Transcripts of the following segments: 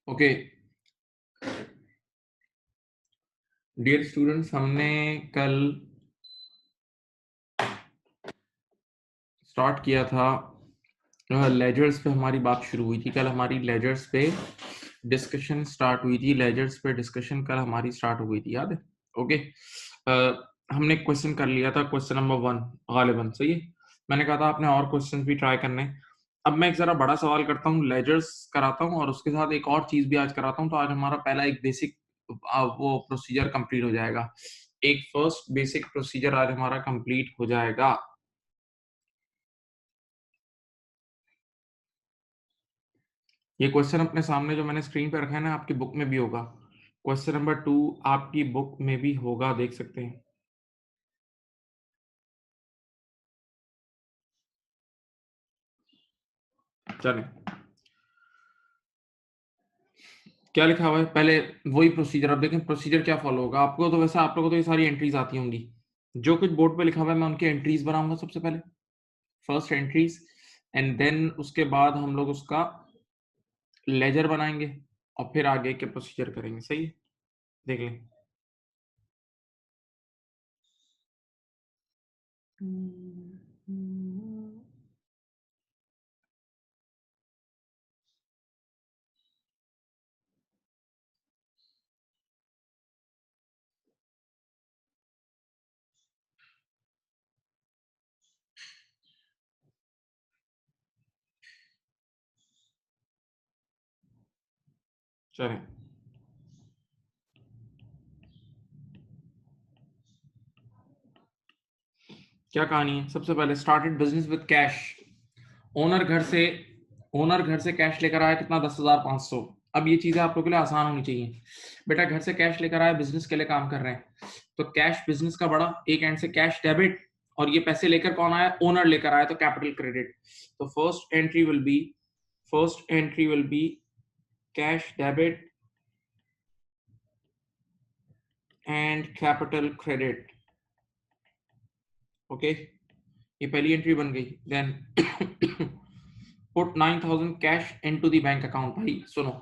Okay dear students, हमने कल start किया था लेजर्स पे हमारी बात शुरू हुई थी। कल हमारी लेजर्स पे डिस्कशन स्टार्ट हुई थी। लेजर्स पे डिस्कशन कल हमारी स्टार्ट हो गई थी, याद है? ओके हमने क्वेश्चन कर लिया था, क्वेश्चन नंबर 1 गालिबन सही है। मैंने कहा था आपने और क्वेश्चन भी ट्राई करने। अब मैं एक जरा बड़ा सवाल करता हूँ, लेजर्स कराता हूँ और उसके साथ एक और चीज भी आज कराता हूँ। तो आज हमारा पहला एक बेसिक वो प्रोसीजर कंप्लीट हो जाएगा। एक फर्स्ट बेसिक प्रोसीजर आज हमारा कंप्लीट हो जाएगा। ये क्वेश्चन अपने सामने जो मैंने स्क्रीन पे रखा है ना, आपकी बुक में भी होगा। क्वेश्चन नंबर 2 आपकी बुक में भी होगा, देख सकते हैं। चलें, क्या लिखा हुआ है पहले वही प्रोसीजर। अब देखें प्रोसीजर क्या फॉलो होगा। आपको तो वैसे आप लोगों को तो ये सारी एंट्रीज आती होंगी। जो कुछ बोर्ड पे लिखा हुआ है मैं उनकी एंट्रीज बनाऊंगा सबसे पहले, फर्स्ट एंट्रीज, एंड देन उसके बाद हम लोग उसका लेजर बनाएंगे और फिर आगे के प्रोसीजर करेंगे। सही है, देख लें। चलें, क्या कहानी है। सबसे पहले started business with cash. Owner घर से कैश लेकर आया, कितना? 10,500। अब ये चीजें आप लोगों के लिए आसान होनी चाहिए। बेटा घर से कैश लेकर आया, बिजनेस के लिए काम कर रहे हैं, तो कैश बिजनेस का बड़ा, एक एंड से कैश डेबिट, और ये पैसे लेकर कौन आया? ओनर लेकर आया, तो कैपिटल क्रेडिट। तो first entry will be cash debit and capital credit. Okay, ये पहली एंट्री बन गई। Then put 9,000 cash into the bank account. भाई सुनो,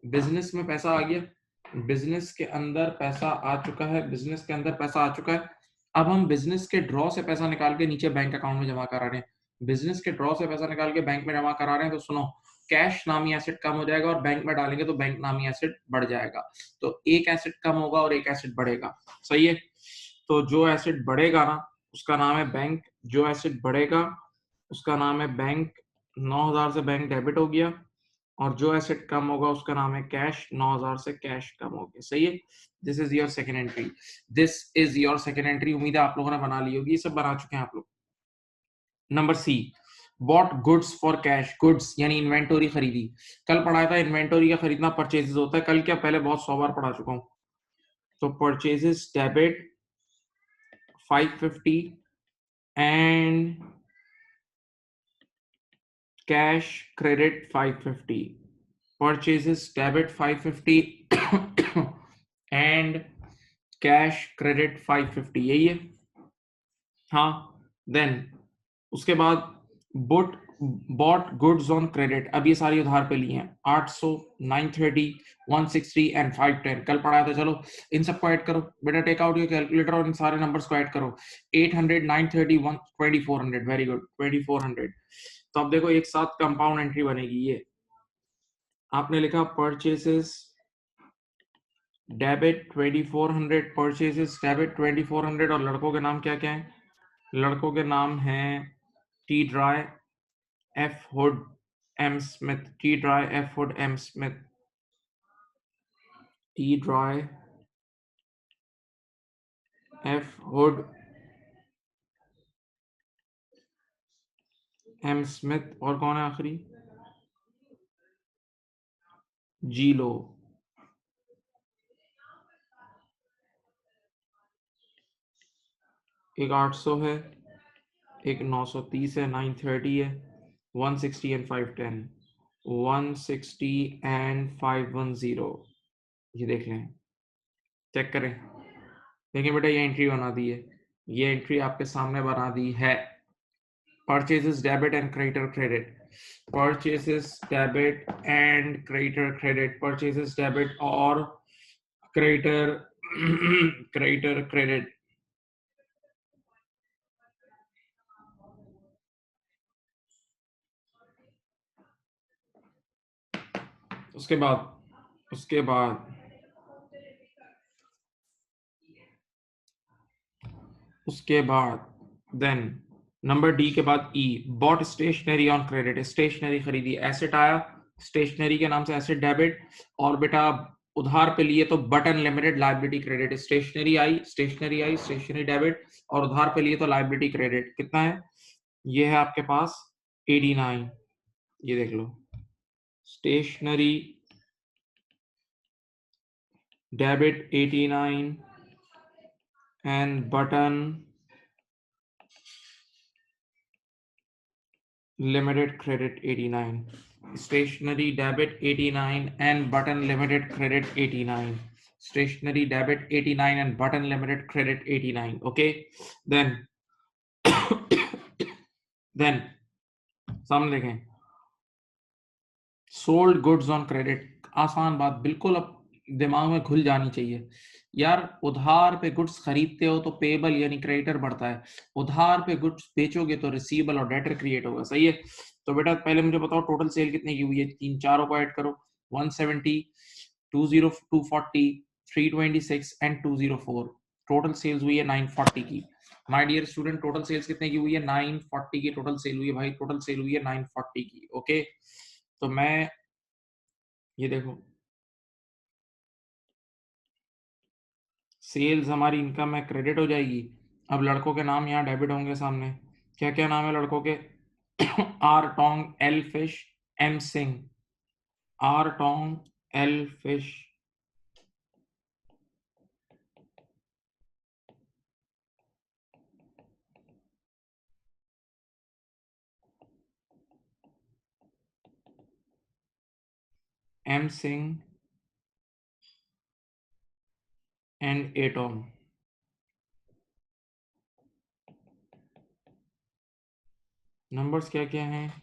बिजनेस में पैसा आ गया, बिजनेस के अंदर पैसा आ चुका है, बिजनेस के अंदर पैसा आ चुका है। अब हम बिजनेस के ड्रॉ से पैसा निकाल के नीचे बैंक अकाउंट में जमा करा रहे हैं। बिजनेस के ड्रॉ से पैसा निकाल के बैंक में जमा करा रहे हैं, तो सुनो, कैश नामी एसेट कम हो जाएगा और बैंक में डालेंगे तो बैंक नामी एसेट बढ़ जाएगा। तो एक एसेट कम होगा और एक एसेट बढ़ेगा। सही है, तो जो एसेट बढ़ेगा ना उसका नाम है बैंक, जो एसेट बढ़ेगा उसका नाम है बैंक। 9,000 से बैंक डेबिट हो गया, और जो एसेट कम होगा उसका नाम है कैश। 9,000 से कैश कम हो गया। सही है, this is your second entry. This is your second entry. उम्मीद है आप लोगों ने बना ली होगी, ये सब बना चुके हैं आप लोग। Number C, bought goods for cash. Goods यानी इन्वेंटोरी खरीदी। कल पढ़ाया था इन्वेंटोरी का खरीदना परचेजेस होता है। कल क्या, पहले बहुत 100 बार पढ़ा चुका हूं। तो purchases debit 550 and cash credit 550। Purchases debit 550 and cash credit 550, यही है। हाँ, देन उसके बाद बुट बॉट गुड्स ऑन क्रेडिट। अब ये सारी उधार पे लिए हैं। 800, 930, 160 एंड 510 कल पढ़ाया था। चलो इन सबको ऐड करो बेटा, टेक आउट योर कैलकुलेटर और इन सारे नंबर्स को ऐड करो। 800, 930, 2400। Very good, 2400। तो अब देखो एक साथ कंपाउंड एंट्री बनेगी। ये आपने लिखा परचेसेस डेबिट 2400, परचेजेस डेबिट 2400, और लड़कों के नाम क्या क्या हैं? लड़कों के नाम हैं T Dry, F Hood, M Smith. T Dry, F Hood, M Smith. T Dry, F Hood, M Smith, और कौन है आखिरी? जी लो। एक 800 है, एक 930 है, 930 है, 160 एंड 510, 160 एंड 510। ये देख लें, चेक करें। देखिए बेटा ये एंट्री बना दी है, ये एंट्री आपके सामने बना दी है। Purchases debit and creditor credit. Purchases debit and creditor credit, purchases debit और क्रेडिटर क्रेडिटर क्रेडिट। उसके बाद देन नंबर डी के बाद E, bought stationery on credit, stationery खरीदी, एसेट आया, स्टेशनरी के नाम से एसेट डेबिट, और बेटा उधार पे लिए तो Button limited liability credit, stationery debit, और उधार पे लिए तो लायबिलिटी क्रेडिट। कितना है ये? है आपके पास 89, ये देख लो, stationery debit 89 and Button limited credit 89, stationery debit 89 and button limited credit 89, stationery debit 89 and button limited credit 89. Okay, then then सामने देखें, सोल्ड गुड्स ऑन क्रेडिट, आसान बात, बिल्कुल अब दिमाग में घुल जानी चाहिए यार। उधार पे गुड्स खरीदते हो तो पेबल यानी क्रेडिटर बढ़ता है, उधार पे गुड्स बेचोगे तो रिसीवेबल और डेटर क्रिएट होगा। सही है? तो बेटा पहले मुझे बताओ टोटल सेल कितने की हुई है, तीन चारों को ऐड करो, 170, 240, 326 एंड 204, टोटल सेल्स हुई है 940 की। My dear student, total sales कितने की हुई है? 940 की टोटल सेल हुई है भाई, टोटल सेल हुई है 940 की। ओके, तो मैं ये देखो, सेल्स हमारी इनकम में क्रेडिट हो जाएगी। अब लड़कों के नाम यहाँ डेबिट होंगे सामने, क्या क्या नाम है लड़कों के? R Tong, L Fish, M Singh, R Tong, L Fish, M Singh and A Tom. Numbers क्या क्या हैं?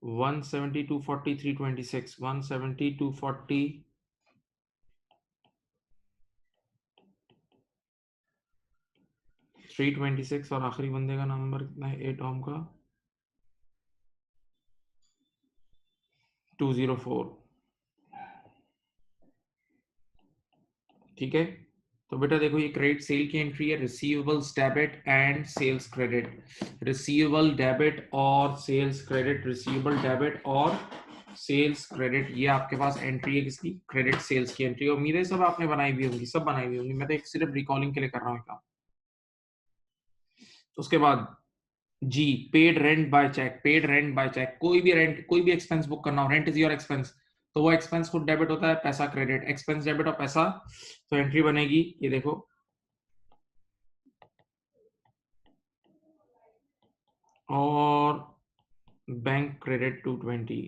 170, 240, 326, 170, 240, 326, और आखिरी बंदे का नंबर कितना है एटोम का? 204। ठीक है, तो बेटा देखो ये क्रेडिट सेल की एंट्री है, receivables debit and sales credit, receivable debit और सेल्स क्रेडिट, रिसीवेबल डेबिट और सेल्स क्रेडिट, ये आपके पास एंट्री है किसकी? क्रेडिट सेल्स की एंट्री। उम्मीद है सब आपने बनाई हुई होंगी, सब बनाई हुई होंगी, मैं तो एक सिर्फ रिकॉलिंग के लिए कर रहा हूँ काम। उसके बाद G, paid rent by cheque, paid rent by cheque, कोई भी रेंट, कोई भी एक्सपेंस बुक करना हो, रेंट इज योर एक्सपेंस, तो वो एक्सपेंस खुद डेबिट होता है, पैसा क्रेडिट, एक्सपेंस डेबिट और पैसा, तो एंट्री बनेगी ये देखो, और बैंक क्रेडिट 220,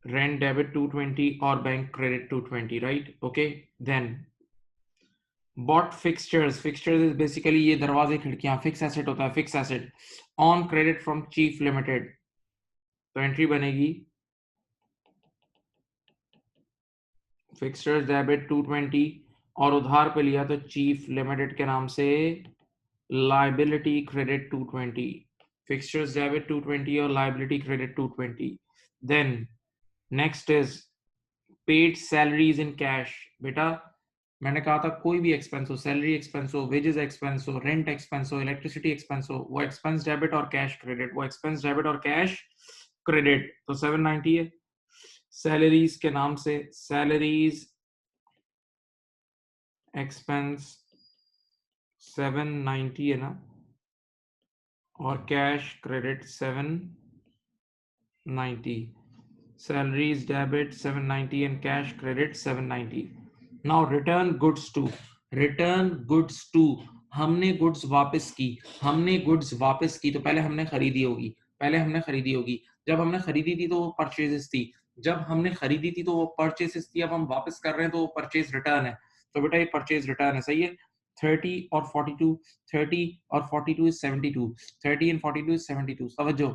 रेंट डेबिट 220 और bank credit 220, right? Okay, then bought fixtures, fixtures is basically ये दरवाजे खिड़कियां, फिक्स एसेट होता है, fix asset, on credit from Chief limited, तो एंट्री बनेगी फिक्सचर्स डेबिट 220 और उधार पे लिया तो चीफ लिमिटेड के नाम से लाइबिलिटी क्रेडिट 220, फिक्सचर्स डेबिट 220 और liability credit 220। Then next is paid salaries in cash. बेटा मैंने कहा था कोई भी एक्सपेंस हो, सैलरी एक्सपेंस हो, वेजेस एक्सपेंस हो, रेंट एक्सपेंस हो, इलेक्ट्रिसिटी एक्सपेंस हो, वो एक्सपेंस डेबिट और कैश क्रेडिट, वो एक्सपेंस डेबिट और कैश क्रेडिट, तो 790 है। सैलरीज के नाम से, सैलरीज एक्सपेंस 790 है ना, और cash credit 790, salaries debit 790 and cash credit 790। Now return goods to, return goods to, हमने गुड्स वापस की, हमने गुड्स वापस की तो पहले हमने खरीदी होगी, पहले हमने खरीदी होगी, जब हमने खरीदी थी तो वो परचेजेस थी, जब हमने खरीदी थी तो वो परचेसेस थी, अब हम वापस कर रहे हैं तो वो परचेज रिटर्न है, तो बेटा ये परचेज रिटर्न है। सही है? 30 और 42, 30 और 42 इज 72, 30 एंड 42 इज 72। समझो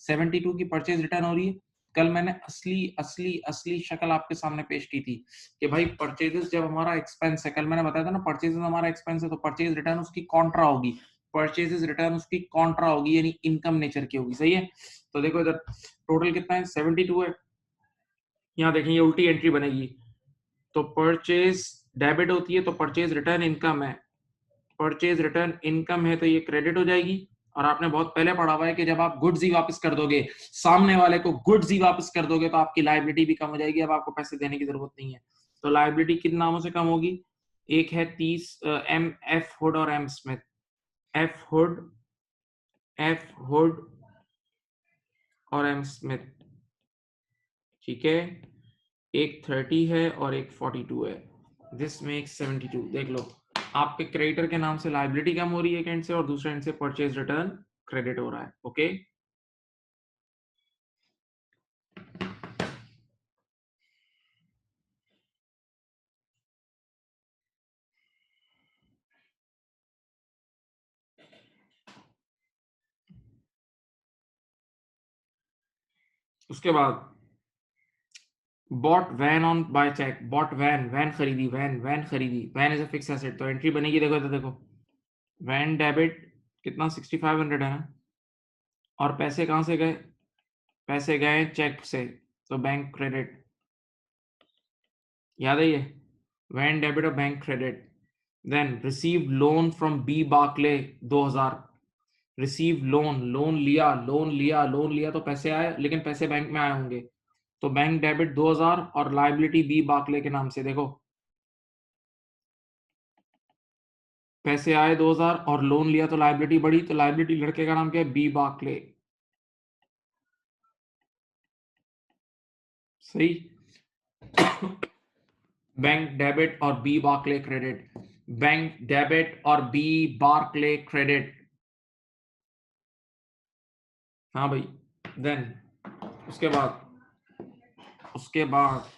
72 की परचेज रिटर्न हो रही है। कल मैंने असली असली असली शक्ल आपके सामने पेश की थी कि भाई परचेजेस जब हमारा एक्सपेंस है, कल मैंने बताया था ना परचेजेस हमारा एक्सपेंस है तो परचेज रिटर्न उसकी कॉन्ट्रा होगी, परचेजेस रिटर्न उसकी कॉन्ट्रा होगी यानी इनकम नेचर की होगी। सही है। तो देखो इधर टोटल कितना है 72 है। यहाँ देखें ये उल्टी एंट्री बनेगी तो परचेज डेबिट होती है तो परचेज रिटर्न इनकम है, परचेज रिटर्न इनकम है तो ये क्रेडिट हो जाएगी। और आपने बहुत पहले पढ़ा हुआ है कि जब आप गुड्स ही वापस कर दोगे, सामने वाले को गुड्स ही वापस कर दोगे तो आपकी लायबिलिटी भी कम हो जाएगी, अब आपको पैसे देने की जरूरत नहीं है। तो लायबिलिटी किन नामों से कम होगी? एक है 30 एम एफ हुड और एम स्मिथ, एफ हुड और एम स्मिथ, ठीक है। एक 30 है और एक 42 है, दिस मेक्स 72। देख लो आपके क्रेडिटर के नाम से लायबिलिटी कम हो रही है एक एंड से और दूसरे एंड से परचेज रिटर्न क्रेडिट हो रहा है। ओके उसके बाद bought van on by cheque, bought van, van खरीदी, वैन खरीदी, van is a fix asset तो एंट्री बनेगी। देखो तो देखो वैन डेबिट कितना 6500 है ना, और पैसे कहां से गए? पैसे गए चेक से तो बैंक क्रेडिट, याद है ये वैन डेबिट और bank credit. Then receive loan from B Barclay 2000, receive loan, loan लिया तो पैसे आए लेकिन पैसे बैंक में आए होंगे तो बैंक डेबिट 2000 और लायबिलिटी बी बार्कले के नाम से। देखो पैसे आए 2000 और लोन लिया तो लायबिलिटी बढ़ी, तो लायबिलिटी लड़के का नाम क्या है? B Barclay. सही। बैंक डेबिट और B Barclay credit, bank debit और बी बार्कले क्रेडिट। हाँ भाई। देन उसके बाद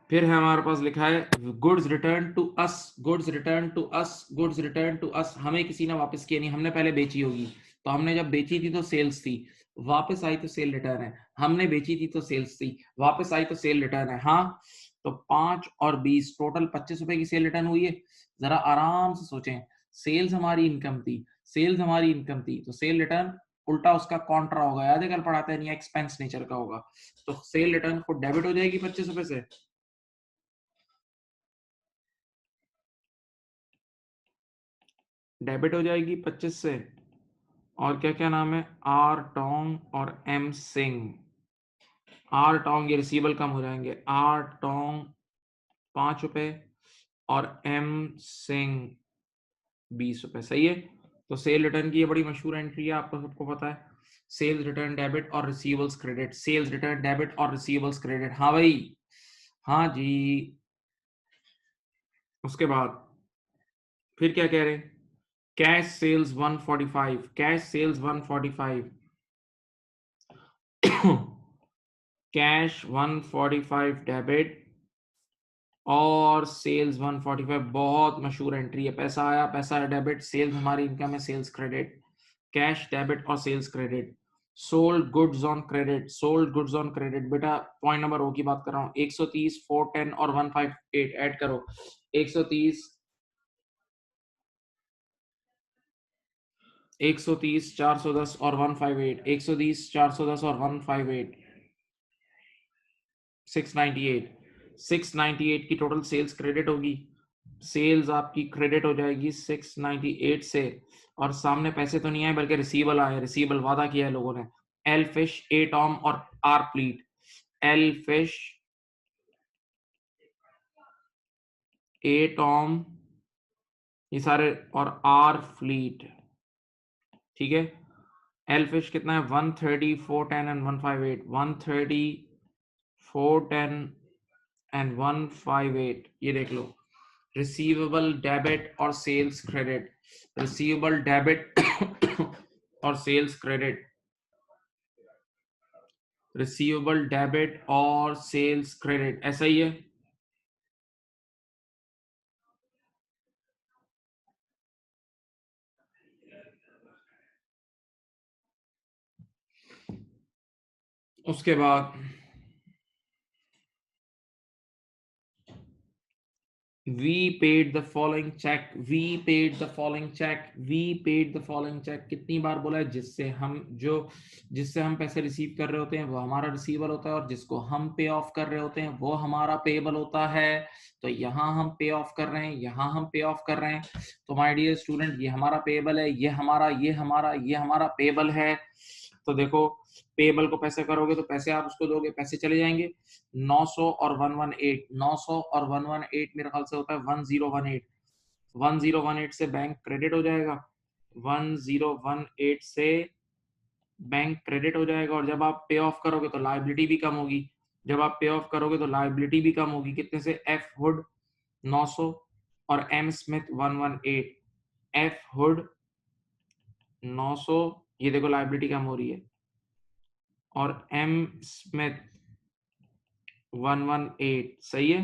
फिर है हमारे पास लिखा है goods return to us, goods return to us, goods return to us. हमें किसी ने वापस किया नहीं, हमने पहले बेची होगी तो हमने जब बेची थी तो सेल्स थी, वापस आई तो सेल रिटर्न है। हमने बेची थी तो सेल्स थी, वापस आई तो सेल रिटर्न है। हाँ तो 5 और 20 टोटल 25 रुपए की सेल रिटर्न हुई है। जरा आराम से सोचें, सेल्स हमारी इनकम थी, सेल्स हमारी इनकम थी तो सेल रिटर्न उल्टा उसका कॉन्ट्रा होगा, याद है कल पढ़ाते हैं, नहीं एक्सपेंस नेचर का होगा। तो सेल रिटर्न को डेबिट हो जाएगी 25 रुपए से, डेबिट हो जाएगी 25 से। और क्या क्या नाम है? आर टोंग और एम सिंह। आर टोंग ये रिसीवेबल कम हो जाएंगे, आर टोंग 5 रुपए और एम सिंह 20 रुपए। सही है। तो सेल रिटर्न की ये बड़ी मशहूर एंट्री है, आपको सबको पता है। सेल्स रिटर्न डेबिट और receivables credit, sales return debit और रिसीवेबल्स क्रेडिट। हाँ भाई, हाँ जी। उसके बाद फिर क्या कह रहे हैं? Cash sales 145, cash sales 145, cash 145 debit और सेल्स 145 बहुत मशहूर एंट्री है। पैसा आया, पैसा आया डेबिट, सेल्स हमारी इनकम है, सेल्स क्रेडिट, कैश डेबिट और sales credit. Sold goods on credit, sold goods on credit, बेटा पॉइंट नंबर ओ की बात कर रहा हूँ। 130, 410 और 158 ऐड करो। 130, 130, 410 और 158, 130, 410 और 158, 698, 698 की टोटल सेल्स क्रेडिट होगी। सेल्स आपकी क्रेडिट हो जाएगी 698 से, और सामने पैसे तो नहीं आए बल्कि रिसीवेबल आए, रिसीवेबल वादा किया है लोगों ने। एल फिश, ए टॉम और R Fleet, L Fish, A Tom ये सारे और आर फ्लीट, ठीक है। एल फिश कितना है? 130, 410 एंड 158, 130, 410 एंड 158। ये देख लो रिसीवेबल डेबिट और सेल्स क्रेडिट, रिसीवेबल डेबिट और सेल्स क्रेडिट, रिसीवेबल डेबिट और सेल्स क्रेडिट, ऐसा ही है। उसके बाद we paid the following check, we paid the following check, we paid the following check, कितनी बार बोला है? जिससे हम पैसे रिसीव कर रहे होते हैं वो हमारा रिसीवेबल होता है, और जिसको हम पे ऑफ कर रहे होते हैं वो हमारा पेएबल होता है। तो यहाँ हम पे ऑफ कर रहे हैं, यहाँ हम पे ऑफ कर रहे हैं। तो माय डियर स्टूडेंट, ये हमारा पेएबल है, ये हमारा पेएबल है। तो देखो, पेएबल को पैसे करोगे तो पैसे आप उसको दोगे, पैसे चले जाएंगे। 900 और 118, 900 और 118 मेरे ख्याल से होता है 1018। 1018 से बैंक क्रेडिट हो जाएगा, 1018 से बैंक क्रेडिट हो जाएगा। और जब आप पे ऑफ करोगे तो लायबिलिटी भी कम होगी, जब आप पे ऑफ करोगे तो लायबिलिटी भी कम होगी। कितने से? एफ हुड 900 और एम स्मिथ 118। एफ हुड 900, ये देखो लायबिलिटी कम हो रही है, और एम स्मिथ 118, सही है।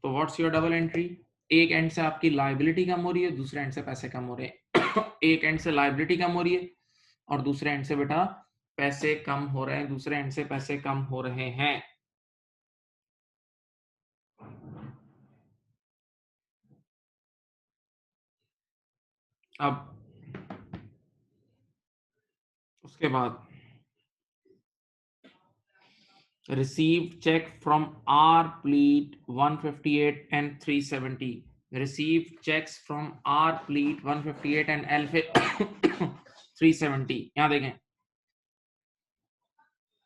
तो व्हाट्स योर डबल एंट्री? एक एंड से आपकी लायबिलिटी कम हो रही है, दूसरे एंड से पैसे कम हो रहे हैं। एक एंड से लायबिलिटी कम हो रही है और दूसरे एंड से बेटा पैसे कम हो रहे हैं, दूसरे एंड से पैसे कम हो रहे हैं। अब उसके बाद received check from R fleet 158 and 370, received checks from R fleet 158 and L 370। यहां देखें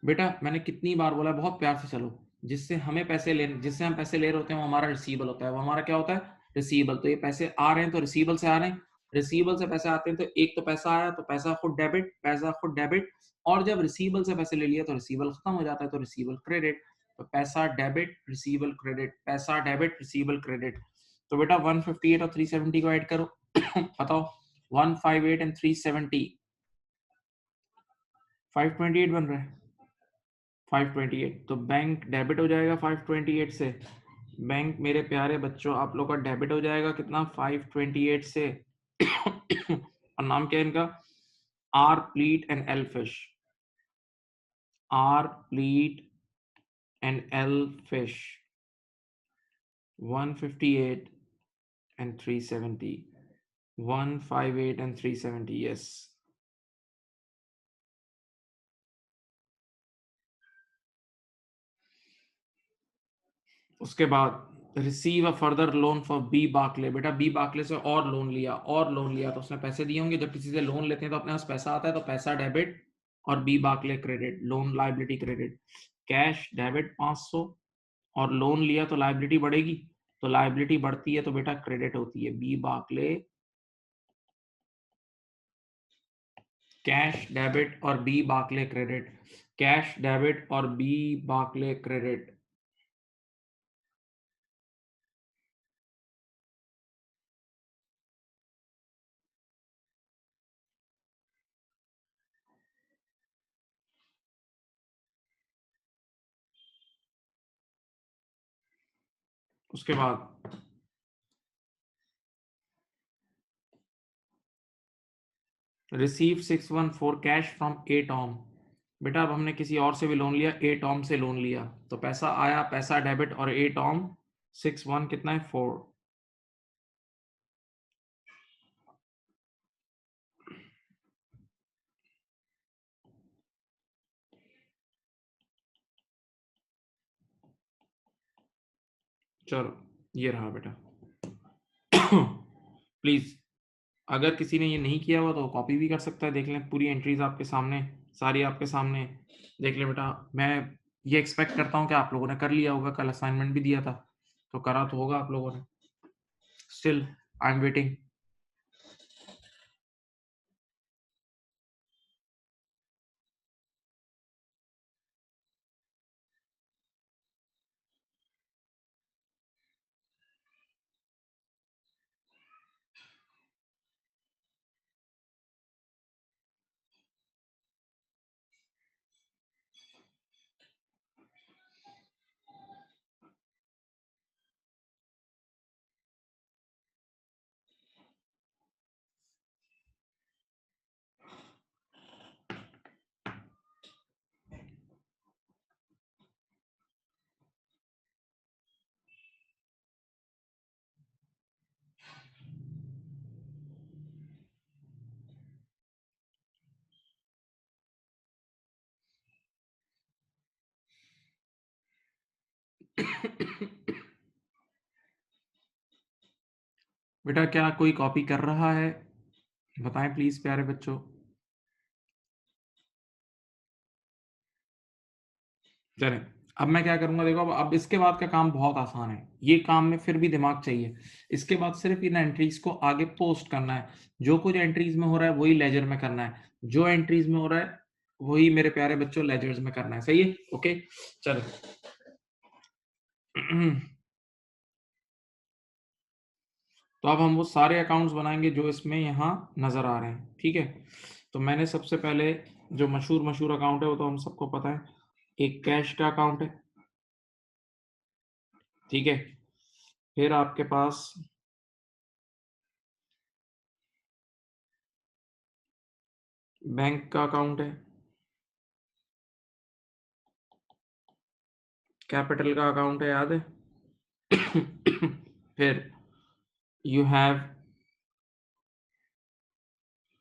बेटा, मैंने कितनी बार बोला है, बहुत प्यार से चलो। जिससे हम पैसे ले रहे होते हैं वो हमारा रिसीवेबल होता है, वो हमारा क्या होता है? रिसीवेबल। तो ये पैसे आ रहे हैं तो रिसीवेबल से आ रहे हैं, रिसीवेबल से पैसे आते हैं तो एक तो पैसा आया तो पैसा खुद डेबिट, पैसा खुद डेबिट। और जब रिसीवेबल से पैसे ले लिया तो रिसीवेबल खत्म हो जाता है, तो रिसीवेबल क्रेडिट। तो पैसा डेबिट, रिसीवेबल क्रेडिट, पैसा डेबिट, रिसीवेबल क्रेडिट। तो बेटा 158 और 370 को ऐड करो। बताओ, 158 एंड 370, 528 बन रहा है। 528, तो बैंक डेबिट हो जाएगा 528 से। बैंक मेरे प्यारे बच्चों आप लोग का डेबिट हो जाएगा कितना? 528 से। और नाम क्या है इनका? R Pleet and L Fish, R Pleet and L Fish. 158 and 370, 158 and 370, yes। उसके बाद receive a further loan for B Barclay. बेटा बी बाकले से और लोन लिया, और लोन लिया तो उसने पैसे दिए होंगे। जब किसी से लोन लेते हैं तो अपने पास पैसा आता है, तो पैसा डेबिट और B Barclay credit, loan liability credit. Cash debit 500, और लोन लिया तो लायबिलिटी बढ़ेगी, तो लायबिलिटी बढ़ती है तो बेटा क्रेडिट होती है। बी बाकले कैश डेबिट और B Barclay credit, cash debit और बी बाकले क्रेडिट। उसके बाद receive 614 cash from A Tom. बेटा अब हमने किसी और से भी लोन लिया, ए टॉम से लोन लिया तो पैसा आया, पैसा डेबिट, और ए टॉम 61 कितना है? 4। चलो ये रहा बेटा। प्लीज अगर किसी ने ये नहीं किया हुआ तो कॉपी भी कर सकता है, देख लें पूरी एंट्रीज आपके सामने, सारी आपके सामने देख ले बेटा। मैं ये एक्सपेक्ट करता हूँ कि आप लोगों ने कर लिया होगा, कल असाइनमेंट भी दिया था तो करा तो होगा आप लोगों ने। Still I am waiting. बेटा क्या कोई कॉपी कर रहा है? बताएं प्लीज प्यारे बच्चों। चलें, अब मैं क्या करूंगा, देखो अब इसके बाद का काम बहुत आसान है। ये काम में फिर भी दिमाग चाहिए। इसके बाद सिर्फ इन एंट्रीज को आगे पोस्ट करना है। जो कुछ एंट्रीज में हो रहा है वही लेजर में करना है, जो एंट्रीज में हो रहा है वही मेरे प्यारे बच्चों लेजर्स में करना है। सही है? ओके चलो। तो अब हम वो सारे अकाउंट्स बनाएंगे जो इसमें यहाँ नजर आ रहे हैं। ठीक है, तो मैंने सबसे पहले जो मशहूर मशहूर अकाउंट है वो तो हम सबको पता है, एक कैश का अकाउंट है। ठीक है, फिर आपके पास बैंक का अकाउंट है, कैपिटल का अकाउंट है, याद है? फिर यू हैव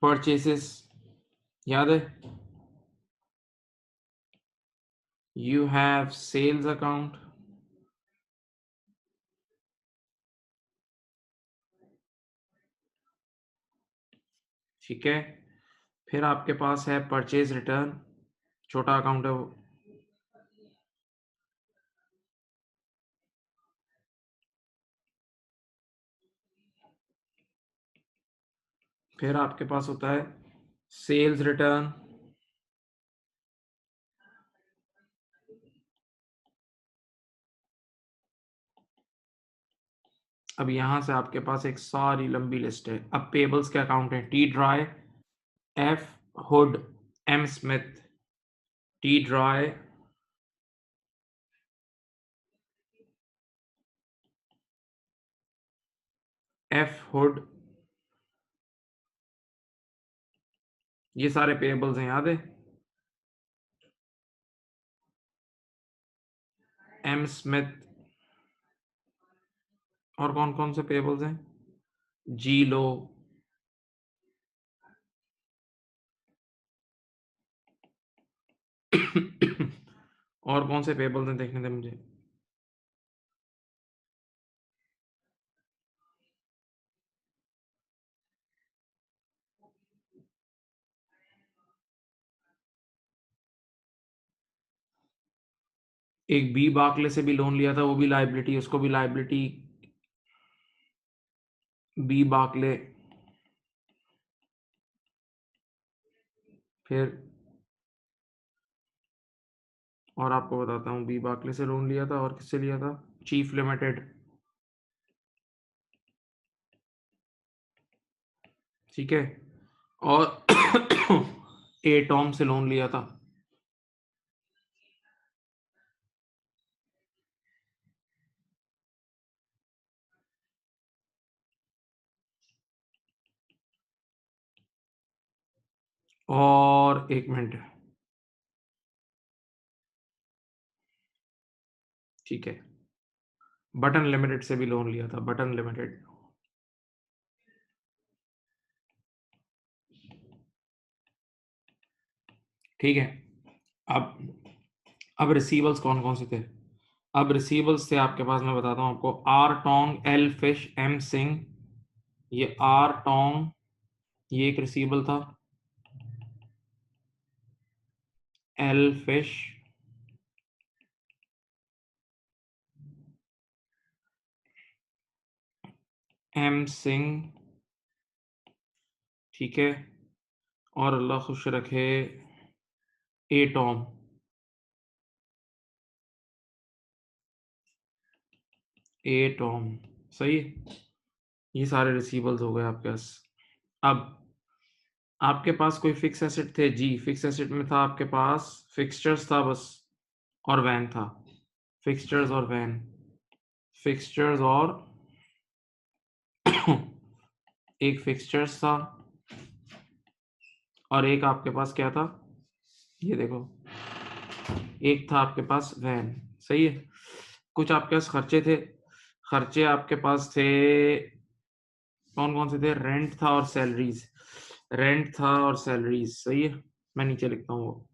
परचेसेस, याद है? यू हैव सेल्स अकाउंट, ठीक है। फिर आपके पास है परचेज रिटर्न, छोटा अकाउंट है वो। फिर आपके पास होता है सेल्स रिटर्न। अब यहां से आपके पास एक सारी लंबी लिस्ट है। अब पेबल्स के अकाउंट है, T Dry, F Hood, M Smith, T Dry, F Hood, ये सारे पेबल्स हैं, याद है? एम स्मिथ, और कौन कौन से पेबल्स हैं? जी लो, और कौन से पेबल्स हैं देखने दे मुझे। एक बी बाकले से भी लोन लिया था, वो भी लाइबिलिटी, उसको भी लाइबिलिटी, बी बाकले। फिर और आपको बताता हूँ, बी बाकले से लोन लिया था, और किससे लिया था? चीफ लिमिटेड, ठीक है। और ए टॉम से लोन लिया था। और एक मिनट, ठीक है, बटन लिमिटेड से भी लोन लिया था, बटन लिमिटेड। ठीक है, अब रिसीवल्स कौन कौन से थे? अब रिसीवल्स थे आपके पास, मैं बताता हूँ आपको, R Tong, L Fish, M Singh. ये आर टोंग, ये एक रिसीवल था। एल फिश, एम सिंह, ठीक है, और अल्लाह खुश रखे ए टॉम। ए टॉम, सही है। ये सारे रिसीवल्स हो गए आपके पास। अब आपके पास कोई फिक्स एसेट थे? जी, फिक्स एसेट में था आपके पास फिक्सचर्स था बस, और वैन था। फिक्सचर्स और वैन, फिक्सचर्स और एक फिक्सचर्स था, और एक आपके पास क्या था, ये देखो, एक था आपके पास वैन। सही है। कुछ आपके पास खर्चे थे। खर्चे आपके पास थे, कौन कौन से थे? रेंट था और सैलरीज, रेंट था और सैलरीज, सही है। मैं नीचे लिखता हूँ वो।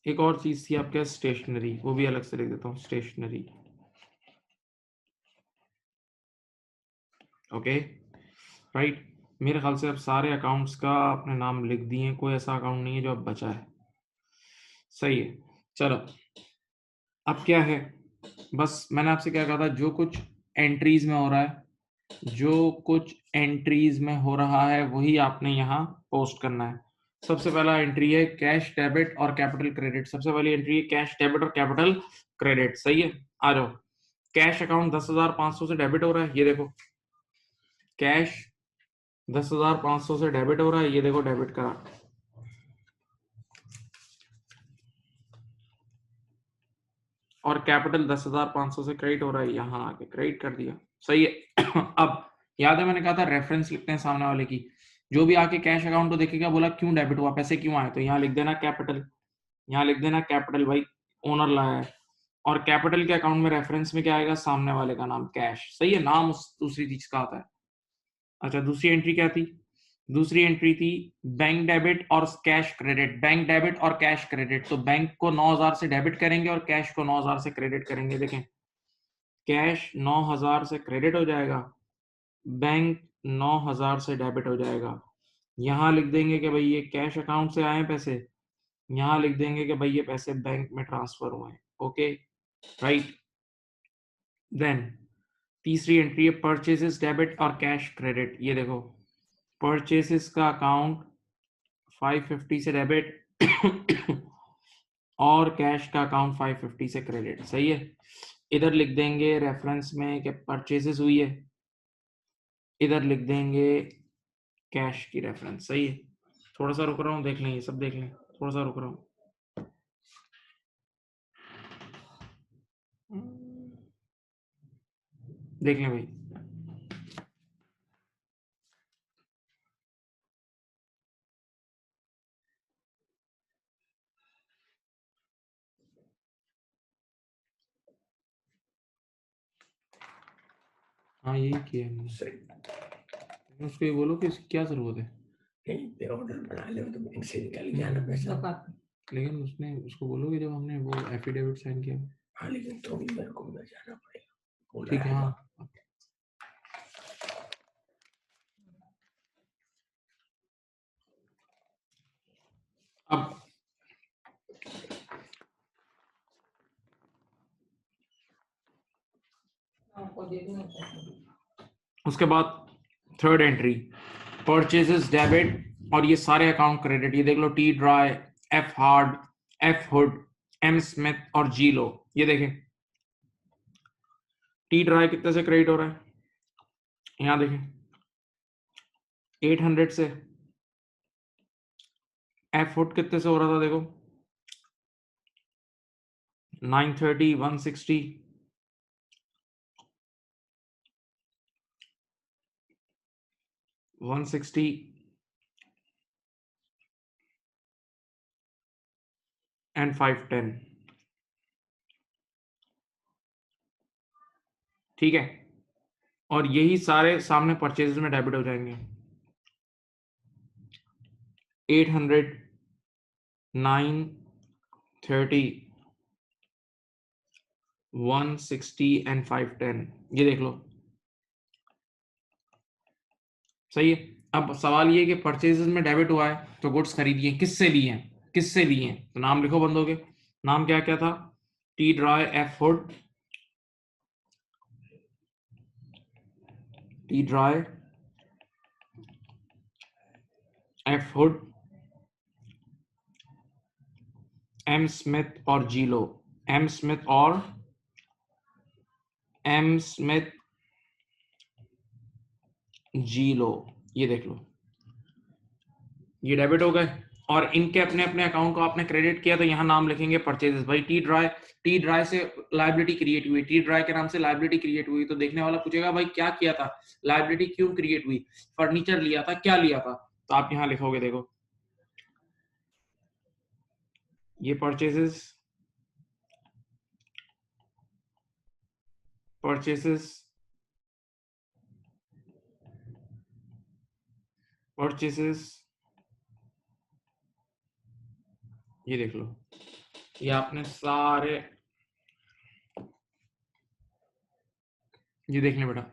एक और चीज थी आपके स्टेशनरी, वो भी अलग से लिख देता हूँ, स्टेशनरी। Okay right. मेरे ख्याल से अब सारे अकाउंट्स का आपने नाम लिख दिए, कोई ऐसा अकाउंट नहीं है जो अब बचा है। सही है, चलो अब क्या है, बस मैंने आपसे क्या कहा था, जो कुछ एंट्रीज में हो रहा है, जो कुछ एंट्रीज में हो रहा है वही आपने यहाँ पोस्ट करना है। सबसे पहला एंट्री है कैश डेबिट और कैपिटल क्रेडिट। सबसे पहली एंट्री है कैश डेबिट और कैपिटल क्रेडिट। सही है, आ जाओ। कैश अकाउंट 10,500 से डेबिट हो रहा है, ये देखो कैश 10,500 से डेबिट हो रहा है, ये देखो डेबिट करा। और कैपिटल 10,500 से क्रेडिट हो रहा है, यहाँ आके क्रेडिट कर दिया। सही है अब याद है मैंने कहा था रेफरेंस लिखते हैं सामने वाले की, जो भी आके कैश अकाउंट को देखेगा बोला क्यों डेबिट हुआ, पैसे क्यों आए, तो यहाँ लिख देना कैपिटल, यहाँ लिख देना कैपिटल, भाई ओनर लाया है। और कैपिटल के अकाउंट में रेफरेंस में क्या आएगा, सामने वाले का नाम कैश। सही है, नाम उस दूसरी चीज का आता है। अच्छा दूसरी एंट्री क्या थी, दूसरी एंट्री थी बैंक डेबिट और कैश क्रेडिट। बैंक डेबिट और कैश क्रेडिट, तो बैंक को 9,000 से डेबिट करेंगे और कैश को 9,000 से क्रेडिट करेंगे। देखें कैश 9,000 से क्रेडिट हो जाएगा, बैंक 9,000 से डेबिट हो जाएगा। यहाँ लिख देंगे कि भाई ये कैश अकाउंट से आए पैसे, यहाँ लिख देंगे कि भाई ये पैसे बैंक में ट्रांसफर हुए हैं। Okay right. देन तीसरी एंट्री है परचेजेस डेबिट और कैश क्रेडिट। ये देखो परचेसेस का अकाउंट 550 से डेबिट और कैश का अकाउंट 550 से क्रेडिट। सही है, इधर लिख देंगे रेफरेंस में कि परचेसेस हुई है, इधर लिख देंगे कैश की रेफरेंस। सही है, थोड़ा सा रुक रहा हूँ, देख लें ये सब देख लें, थोड़ा सा रुक रहा हूँ। देख लें भाई, हाँ यही किया है मैंने। उसको ये बोलो कि इसकी क्या जरूरत है, नहीं ऑर्डर बना ले तो बैंक से निकल गया ना पैसा। लेकिन उसने उसको बोलो कि जब हमने वो एफिडेविट साइन किया। हाँ लेकिन तो भी मेरे को उधर जाना पड़ेगा। ठीक है हाँ। अब उसके बाद थर्ड एंट्री परचेजेस डेबिट और ये सारे अकाउंट क्रेडिट। ये देख लो T Dry, F Hard, F Hood, M Smith और जी लो। ये देखें टी ड्राई कितने से क्रेडिट हो रहा है, यहाँ देखें 800 से। एफ हुड कितने से हो रहा था, देखो 930, 160, 160 एंड 510। ठीक है, और यही सारे सामने परचेजेस में डेबिट हो जाएंगे। 800, 930, 160 एंड 510। ये देख लो सही है। अब सवाल ये कि परचेजेस में डेबिट हुआ है तो गुड्स खरीदिए, किससे लिए हैं, किससे लिए हैं, तो नाम लिखो बंदों के। नाम क्या क्या था, T Dry, F Hood, T Dry, F Hood, M Smith और जी लो। एम स्मिथ और एम स्मिथ जी लो। ये देख लो ये डेबिट हो गए और इनके अपने अपने अकाउंट को आपने क्रेडिट किया, तो यहाँ नाम लिखेंगे परचेजेस। भाई टी ड्राई से लायबिलिटी क्रिएट हुई, टी ड्राई के नाम से लायबिलिटी क्रिएट हुई, तो देखने वाला पूछेगा भाई क्या किया था, लायबिलिटी क्यों क्रिएट हुई, फर्नीचर लिया था, क्या लिया था, तो आप यहाँ लिखोगे देखो ये परचेजेस, परचेजेस, परचेजेस, ये देख लो ये आपने सारे ये देख लें बेटा।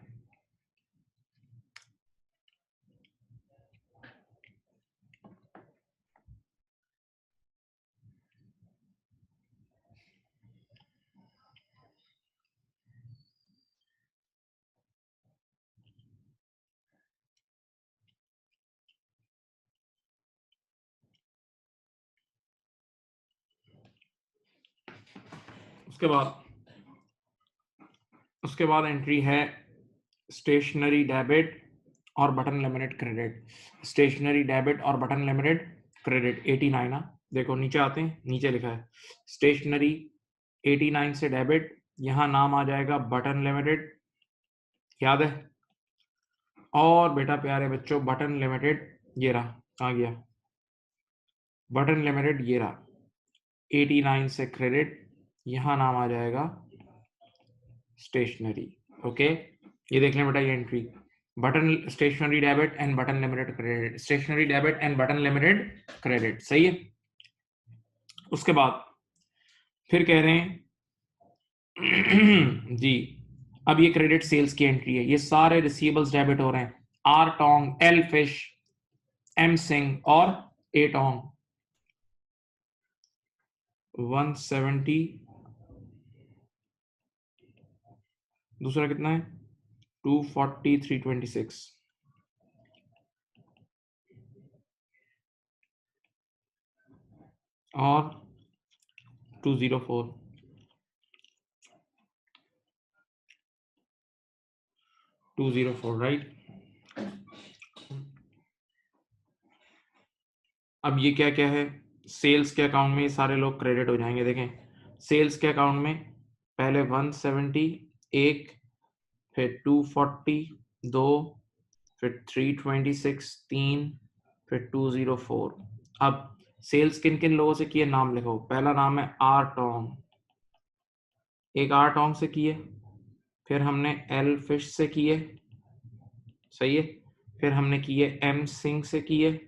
उसके बाद एंट्री है स्टेशनरी डेबिट और Button Limited credit. Stationery debit और बटन लिमिटेड क्रेडिट 89 ना, देखो नीचे आते हैं, नीचे लिखा है स्टेशनरी 89 से डेबिट, यहाँ नाम आ जाएगा बटन लिमिटेड, याद है। और बेटा प्यारे बच्चों बटन लिमिटेड ये रहा, आ गया बटन लिमिटेड, ये रहा 89 से क्रेडिट, यहाँ नाम आ जाएगा स्टेशनरी। ओके, ये देख लें बेटा ये entry, Button stationery debit and Button Limited credit, stationery debit and Button Limited credit, सही है। उसके बाद फिर कह रहे हैं जी, अब ये क्रेडिट सेल्स की एंट्री है, ये सारे रिसीवेबल्स डेबिट हो रहे हैं, R Tong, L Fish, M Singh और ए टोंग। 170, दूसरा कितना है 240, 326 और 204, 204 राइट। अब ये क्या क्या है, सेल्स के अकाउंट में ये सारे लोग क्रेडिट हो जाएंगे, देखें सेल्स के अकाउंट में पहले 170 एक, फिर 240 दो, फिर 326 तीन, फिर 204। अब सेल्स किन किन लोगों से किए नाम लिखो, पहला नाम है आर टोंग, एक आर टोंग से किए, फिर हमने एल फिश से किए, सही है, फिर हमने किए एम सिंह से किए,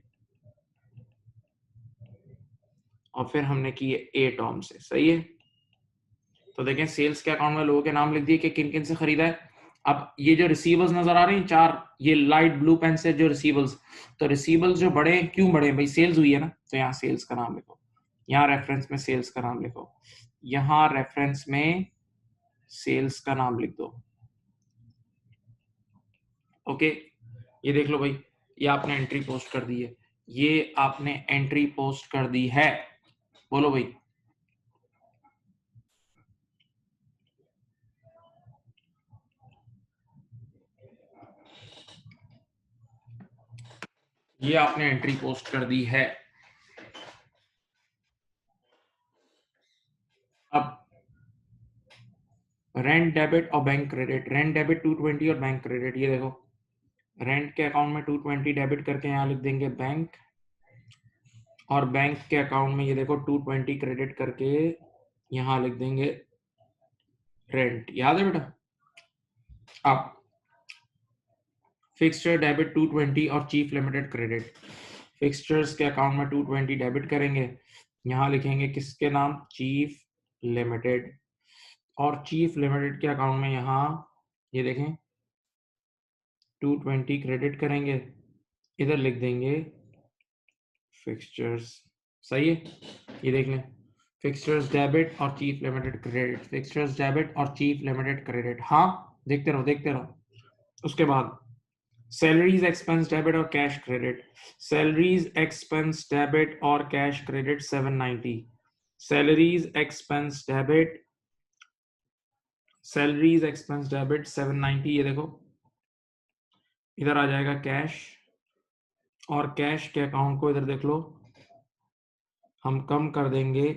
और फिर हमने किए ए टॉम से, सही है। तो देखें सेल्स के अकाउंट में लोगों के नाम लिख दिए कि किन किन से खरीदा है। अब ये जो रिसीवर्स नजर आ रहे हैं चार, ये लाइट ब्लू पेन से जो रिसीवर्स, तो रिसीवर्स जो बड़े हैं, क्यों बड़े हैं भाई, सेल्स हुई है ना, तो यहाँ सेल्स का नाम लिखो, यहाँ रेफरेंस में सेल्स का नाम लिखो, यहाँ रेफरेंस में सेल्स का नाम लिख दो। ओके, ये देख लो भाई, ये आपने एंट्री पोस्ट कर दी है, ये आपने एंट्री पोस्ट कर दी है, बोलो भाई। ये आपने एंट्री पोस्ट कर दी है। अब रेंट डेबिट और बैंक क्रेडिट, रेंट डेबिट 220 और बैंक क्रेडिट, ये देखो रेंट के अकाउंट में 220 डेबिट करके यहाँ लिख देंगे बैंक, और बैंक के अकाउंट में ये देखो 220 क्रेडिट करके यहाँ लिख देंगे रेंट, याद है बेटा। अब फिक्सचर डेबिट 220 और चीफ लिमिटेड क्रेडिट, फिक्सचर्स के अकाउंट में 220 डेबिट करेंगे, यहाँ लिखेंगे किसके नाम, चीफ लिमिटेड, और चीफ लिमिटेड के अकाउंट में यहाँ ये देखें 220 क्रेडिट करेंगे, इधर लिख देंगे फिक्सचर्स, सही है। ये देख लें फिक्सचर्स डेबिट और chief limited credit, fixtures debit और चीफ लिमिटेड क्रेडिट, हाँ देखते रहो देखते रहो। उसके बाद सैलरीज एक्सपेंस डेबिट और cash credit, salaries expense debit और cash credit 790, salaries expense debit, salaries expense debit 790, ये देखो इधर आ जाएगा कैश, और कैश के अकाउंट को इधर देख लो, हम कम कर देंगे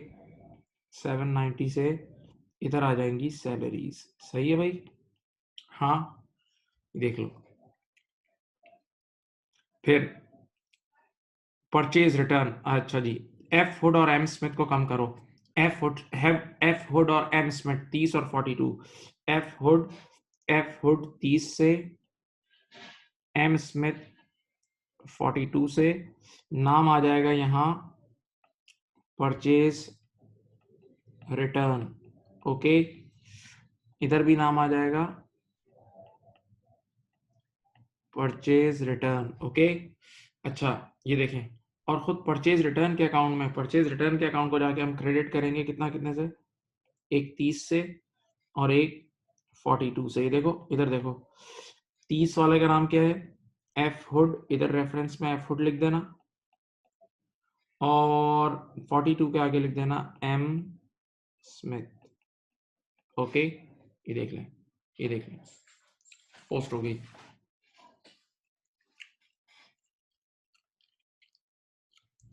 790 से, इधर आ जाएंगी सैलरीज, सही है भाई, हाँ देख लो। फिर परचेज रिटर्न, अच्छा जी, एफ हुड और एम स्मिथ को कम करो, एफ हुड और एम स्मिथ 30 और 42, एफ हुड 30 से, एम स्मिथ 42 से, नाम आ जाएगा यहाँ परचेज रिटर्न। ओके, इधर भी नाम आ जाएगा परचेज रिटर्न। ओके, अच्छा ये देखें, और खुद परचेज रिटर्न के अकाउंट में, परचेज रिटर्न के अकाउंट को जाके हम क्रेडिट करेंगे कितना, कितने से, एक 30 से और एक 42 से। ये देखो, इधर देखो, 30 वाले का नाम क्या है, एफ हुड, इधर रेफरेंस में एफ हुड लिख देना, और 42 के आगे लिख देना एम स्मिथ। ओके, ये देख लें, ये देख लें, पोस्ट हो गई।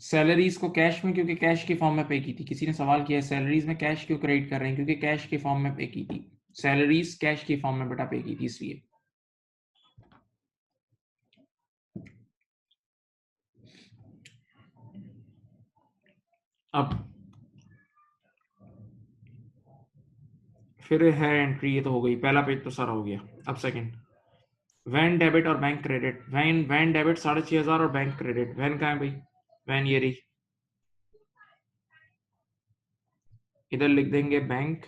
सैलरीज को कैश में, क्योंकि कैश के फॉर्म में पे की थी, किसी ने सवाल किया सैलरीज में कैश क्यों क्रेडिट कर रहे हैं, क्योंकि कैश के फॉर्म में पे की थी, सैलरीज कैश के फॉर्म में बेटा पे की थी, इसलिए। अब फिर है एंट्री, ये तो हो गई, पहला पेज तो सारा हो गया। अब सेकंड, वैन डेबिट और बैंक क्रेडिट। वैन डेबिट 6,500 और बैंक क्रेडिट। वैन कहाँ है भाई, वैन ये रही, इधर लिख देंगे बैंक,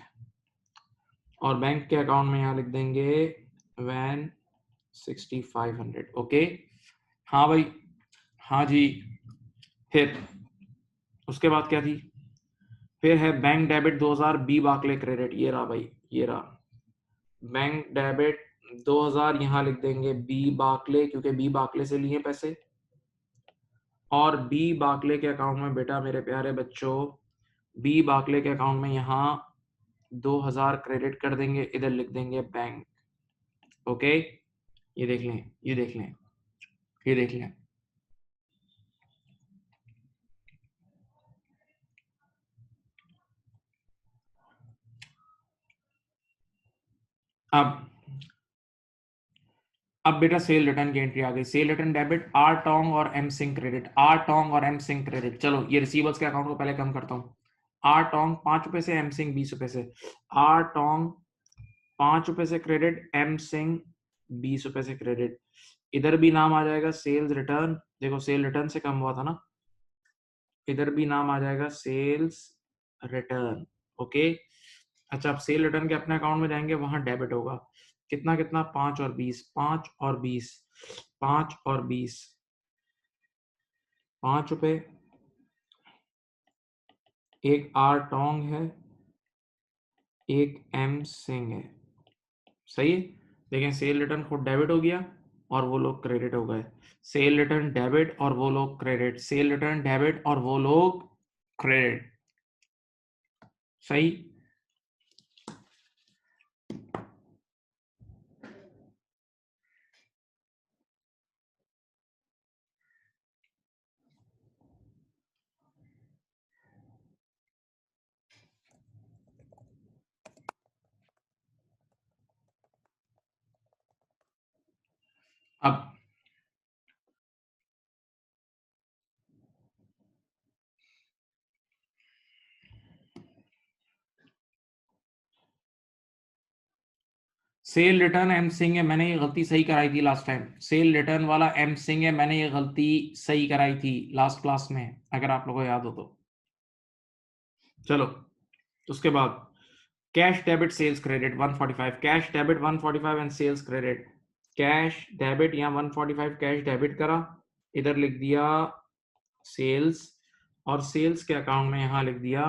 और बैंक के अकाउंट में यहाँ लिख देंगे वैन 6,500। ओके, हाँ भाई, हाँ जी। फिर उसके बाद क्या थी, फिर है bank debit 2000 B Barclay credit. ये रहा भाई, ये रहा बैंक डेबिट 2000, यहाँ लिख देंगे बी बाकले, क्योंकि बी बाकले से लिए पैसे, और बी बाकले के अकाउंट में बेटा मेरे प्यारे बच्चों, बी बाकले के अकाउंट में यहाँ 2000 क्रेडिट कर देंगे, इधर लिख देंगे बैंक। ओके, ये देख लें, ये देख लें, ये देख लें। अब बेटा सेल रिटर्न की एंट्री आ गई, cell return debit are Tong और M Singh credit, are Tong और एम सिंह क्रेडिट। चलो ये रिसीवर्स के अकाउंट को पहले कम करता हूँ। आर टोंग 5 रुपए से, एम सिंह 20 रुपए से। आर टोंग 5 रुपए से क्रेडिट, एम सिंह 20 रुपए से क्रेडिट। इधर भी नाम आ जाएगा सेल्स रिटर्न, देखो सेल रिटर्न से कम हुआ था ना, इधर भी नाम आ जाएगा सेल्स रिटर्न। ओके, अच्छा, अब सेल रिटर्न के अपने अकाउंट में जाएंगे, वहां डेबिट होगा, कितना कितना, 5 और 20, 5 और 20, 5 और 20, 5 रुपए, एक आर टोंग है, एक एम सिंह है। सही है, देखें सेल रिटर्न खुद डेबिट हो गया और वो लोग क्रेडिट हो गए, सेल रिटर्न डेबिट और वो लोग क्रेडिट, सेल रिटर्न डेबिट और वो लोग क्रेडिट। सही, अब सेल रिटर्न एम सिंह है, मैंने ये गलती सही कराई थी लास्ट टाइम, सेल रिटर्न वाला एम सिंह है, मैंने ये गलती सही कराई थी लास्ट क्लास में, अगर आप लोगों को याद हो तो। चलो उसके बाद cash debit sales credit 145, cash debit 145 and sales credit. Cash debit, यहाँ 145 कैश डेबिट करा, इधर लिख दिया सेल्स, और सेल्स के अकाउंट में यहाँ लिख दिया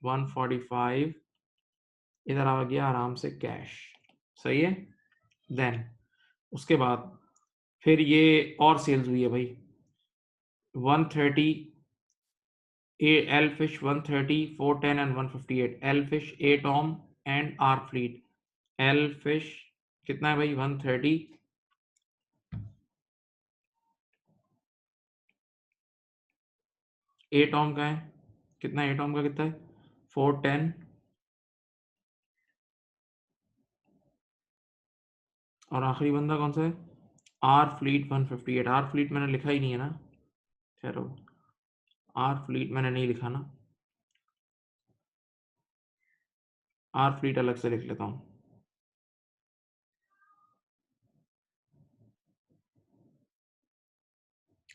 145, इधर आ गया आराम से कैश। सही है, देन उसके बाद फिर ये और सेल्स हुई है भाई, 130 L Fish 130, 410 and 158, L Fish, A Tom and R Fleet. L Fish कितना है भाई, 130, ए टॉम का है कितना, ए टॉम का कितना है 410, और आखिरी बंदा कौन सा है, आर फ्लीट 158। आर फ्लीट मैंने लिखा ही नहीं है ना, ठहरो, आर फ्लीट मैंने नहीं लिखा ना, आर फ्लीट अलग से लिख लेता हूँ।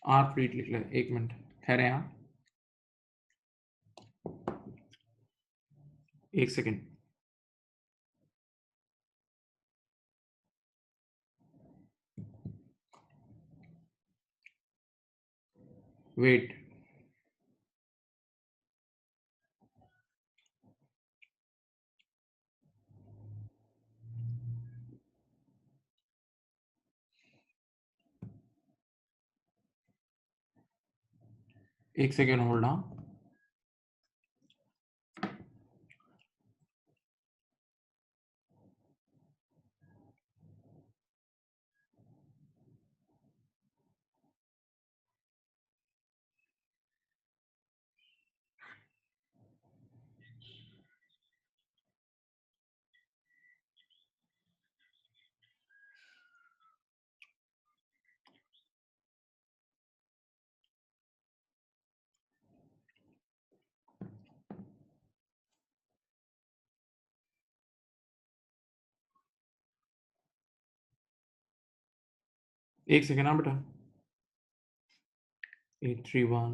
आर फ्लीट लिख ले, एक मिनट ठहरे यहाँ, एक सेकेंड, वेट, एक सेकेंड होल्ड। हाँ, एक सेकेंड। हाँ बेटा, 831,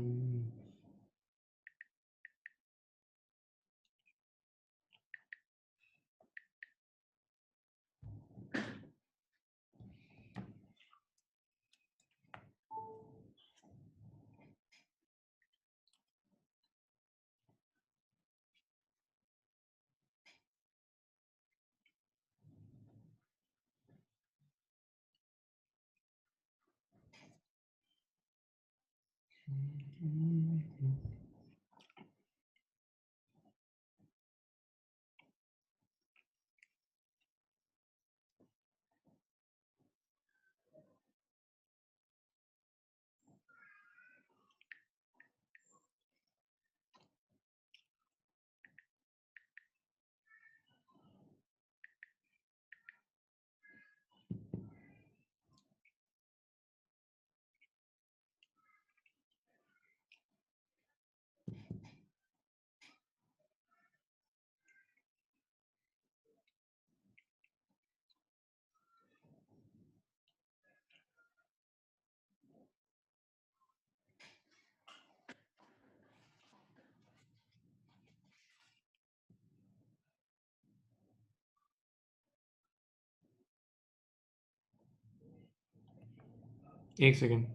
एक सेकेंड,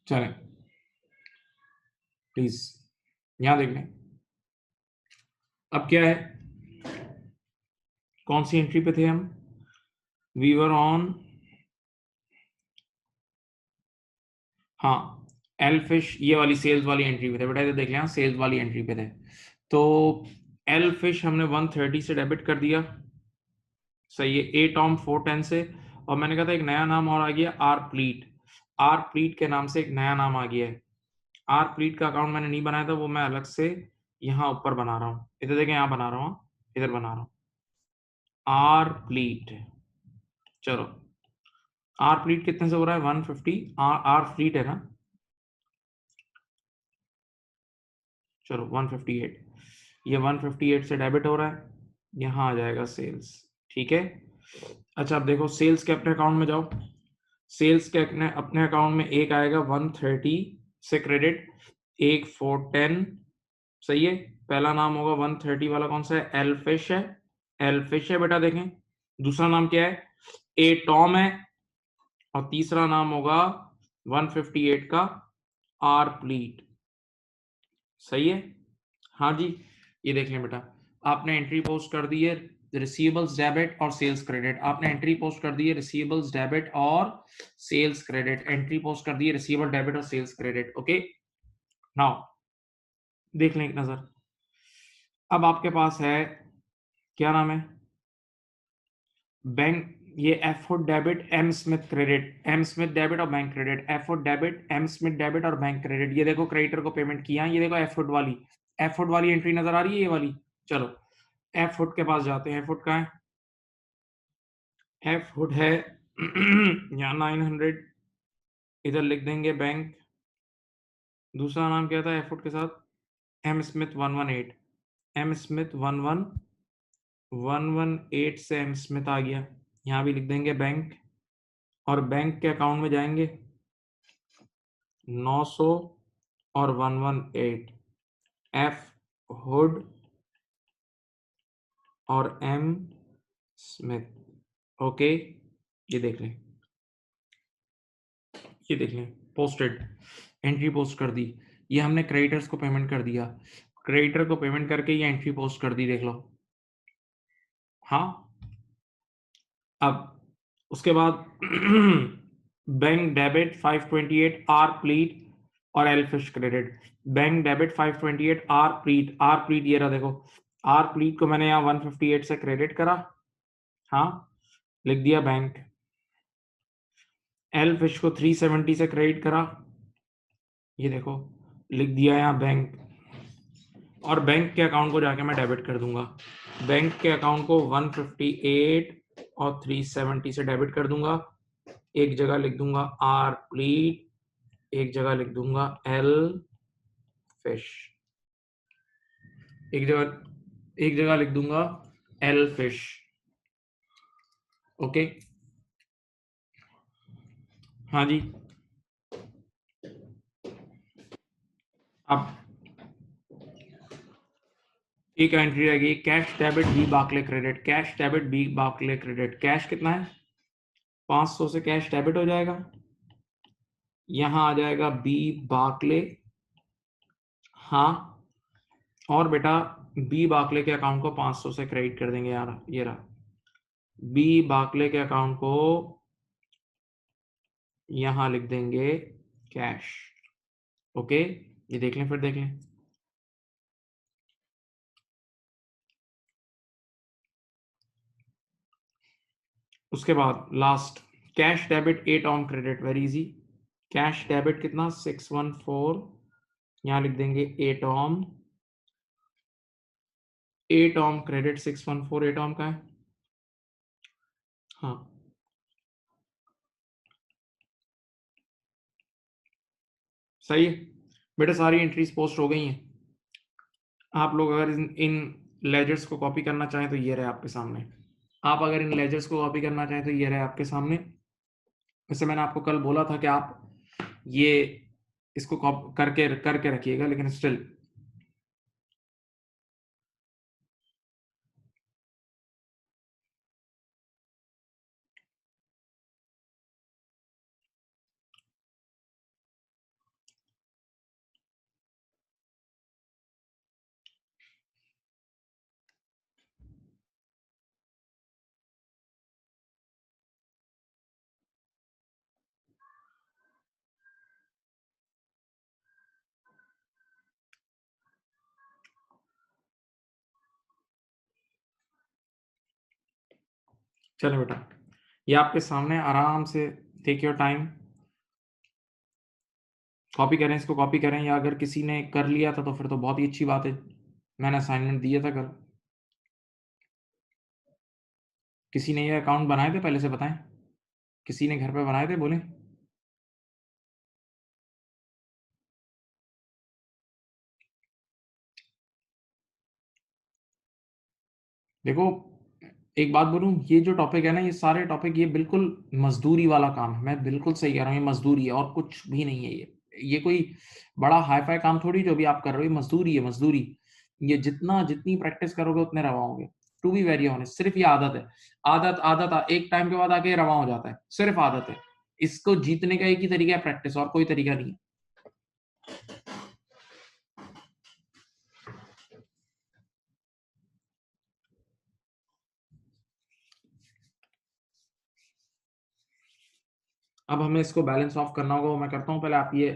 चलें प्लीज, यहां देख लें। अब क्या है, कौन सी एंट्री पे थे हम? वी वर ऑन, हाँ, एल फिश, ये वाली सेल्स वाली एंट्री पे थे बेटा, इधर देख लें, सेल्स वाली एंट्री पे थे। तो एल फिश हमने 130 से डेबिट कर दिया, सही है, ए टॉम 410 से, और मैंने कहा था एक नया नाम और आ गया, आर प्लीट। आर प्लीट के नाम से एक नया नाम आ गया है। आर प्लीट का अकाउंट मैंने नहीं बनाया था, वो मैं अलग से यहाँ ऊपर बना रहा हूँ, इधर देखें, यहाँ बना रहा हूँ, इधर बना रहा हूँ, आर प्लीट। चलो, आर प्लीट कितने से हो रहा है? 150। आर फ्लीट है ना, चलो 158, ये 158 से डेबिट हो रहा है, यहाँ आ जाएगा सेल्स, ठीक है। अच्छा, अब देखो सेल्स के अपने अकाउंट में जाओ, सेल्स के अपने अकाउंट में एक आएगा 130 से क्रेडिट, एक 410, सही है। पहला नाम होगा 130 वाला, कौन सा है? एलफिश है, एलफिश है बेटा, देखें। दूसरा नाम क्या है? ए टॉम है, और तीसरा नाम होगा 158 का आर प्लीट, सही है। हाँ जी, ये देख लें बेटा, आपने एंट्री पोस्ट कर दी है रिसीवेबल्स डेबिट और सेल्स क्रेडिट, आपने एंट्री पोस्ट कर दी है रिसीवेबल्स डेबिट और सेल्स क्रेडिट, एंट्री पोस्ट कर दी है रिसीवेबल डेबिट और सेल्स क्रेडिट। ओके, नाउ देख लें एक नजर। अब आपके पास है क्या नाम है, बैंक, ये F Food debit, M Smith credit, M Smith debit और bank credit, F Food debit, M Smith debit और बैंक क्रेडिट। ये देखो क्रेडिटर को पेमेंट किया, ये देखो एफ फुड वाली, एफ फुड वाली एंट्री नजर आ रही है, ये वाली। चलो एफ फुड के पास जाते हैं, एफ फुड कहाँ है, एफ फुड है यहाँ 900, इधर लिख देंगे बैंक, दूसरा नाम क्या था एफ फुड के साथ, एम स्मिथ 118, एम स्मिथ 118 से एम स्मिथ आ गया, यहाँ भी लिख देंगे बैंक, और बैंक के अकाउंट में जाएंगे 900 और 118, एफ हुड और एम स्मिथ। ओके, ये देख लें, ये देख लें, पोस्टेड, एंट्री पोस्ट कर दी, ये हमने क्रेडिटर्स को पेमेंट कर दिया, क्रेडिटर को पेमेंट करके ये एंट्री पोस्ट कर दी, देख लो। हाँ, अब उसके बाद बैंक डेबिट 528 आर प्लीट और L Fish credit, bank debit 528 R Fleet, R Fleet ये रहा देखो, आर प्लीट को मैंने यहाँ 158 से क्रेडिट करा, हाँ लिख दिया बैंक, एल फिश को 370 से क्रेडिट करा, ये देखो लिख दिया यहाँ बैंक, और बैंक के अकाउंट को जाके मैं डेबिट कर दूंगा, बैंक के अकाउंट को 158 और 370 से डेबिट कर दूंगा, एक जगह लिख दूंगा आर प्लीट, एक जगह लिख दूंगा एल फिश, एक जगह लिख दूंगा एल फिश। ओके, हाँ जी, अब एक एंट्री रहेगी, cash debit B Barclay credit, cash debit B Barclay credit, cash कितना है 500 से कैश डेबिट हो जाएगा, यहां आ जाएगा बी बाकले, हाँ, और बेटा बी बाकले के अकाउंट को 500 से क्रेडिट कर देंगे यार, ये रहा बी बाकले के अकाउंट को यहां लिख देंगे कैश। ओके, ये देख लें, फिर देख लें, उसके बाद last cash debit 8 on credit, very easy, cash debit कितना 614, यहां लिख देंगे 8 ऑन, 8 ऑन क्रेडिट 614, 8 ऑन का है, हाँ सही है बेटा, सारी एंट्रीज पोस्ट हो गई हैं, आप लोग अगर इन लेजर्स को कॉपी करना चाहें तो ये रहे आपके सामने, आप अगर इन लेजर्स को कॉपी करना चाहें तो ये रहे आपके सामने, वैसे मैंने आपको कल बोला था कि आप ये इसको करके करके रखिएगा, लेकिन स्टिल चलो बेटा, ये आपके सामने आराम से, टेक योर टाइम, कॉपी करें, इसको कॉपी करें, या अगर किसी ने कर लिया था तो फिर तो बहुत ही अच्छी बात है, मैंने असाइनमेंट दिया था कल, किसी ने ये अकाउंट बनाए थे पहले से बताएं, किसी ने घर पे बनाए थे बोले, देखो एक बात बोलूं, ये जो टॉपिक है ना, ये सारे टॉपिक ये बिल्कुल मजदूरी वाला काम है, मैं बिल्कुल सही कह रहा हूँ, ये मजदूरी है और कुछ भी नहीं है, ये कोई बड़ा हाई फाई काम थोड़ी जो भी आप कर रहे हो, ये मजदूरी है, मजदूरी, ये जितनी प्रैक्टिस करोगे उतने रवा होंगे, टू बी वेरी ऑनेस्ट, सिर्फ ये आदत है, आदत आदत एक टाइम के बाद आके रवा हो जाता है, सिर्फ आदत है, इसको जीतने का एक ही तरीका है प्रैक्टिस, और कोई तरीका नहीं है। अब हमें इसको बैलेंस ऑफ करना होगा, वो मैं करता हूँ, पहले आप ये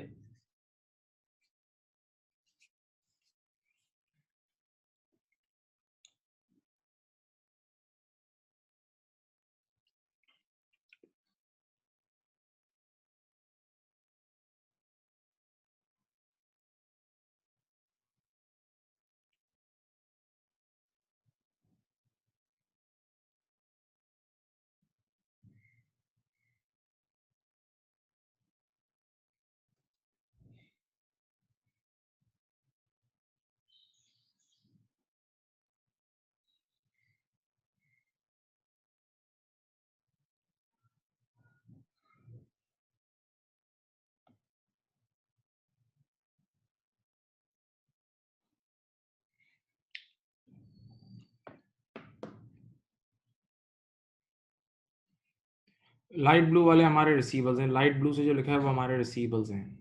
लाइट ब्लू वाले हमारे रिसीवेबल्स हैं, लाइट ब्लू से जो लिखा है वो हमारे रिसीवेबल्स हैं।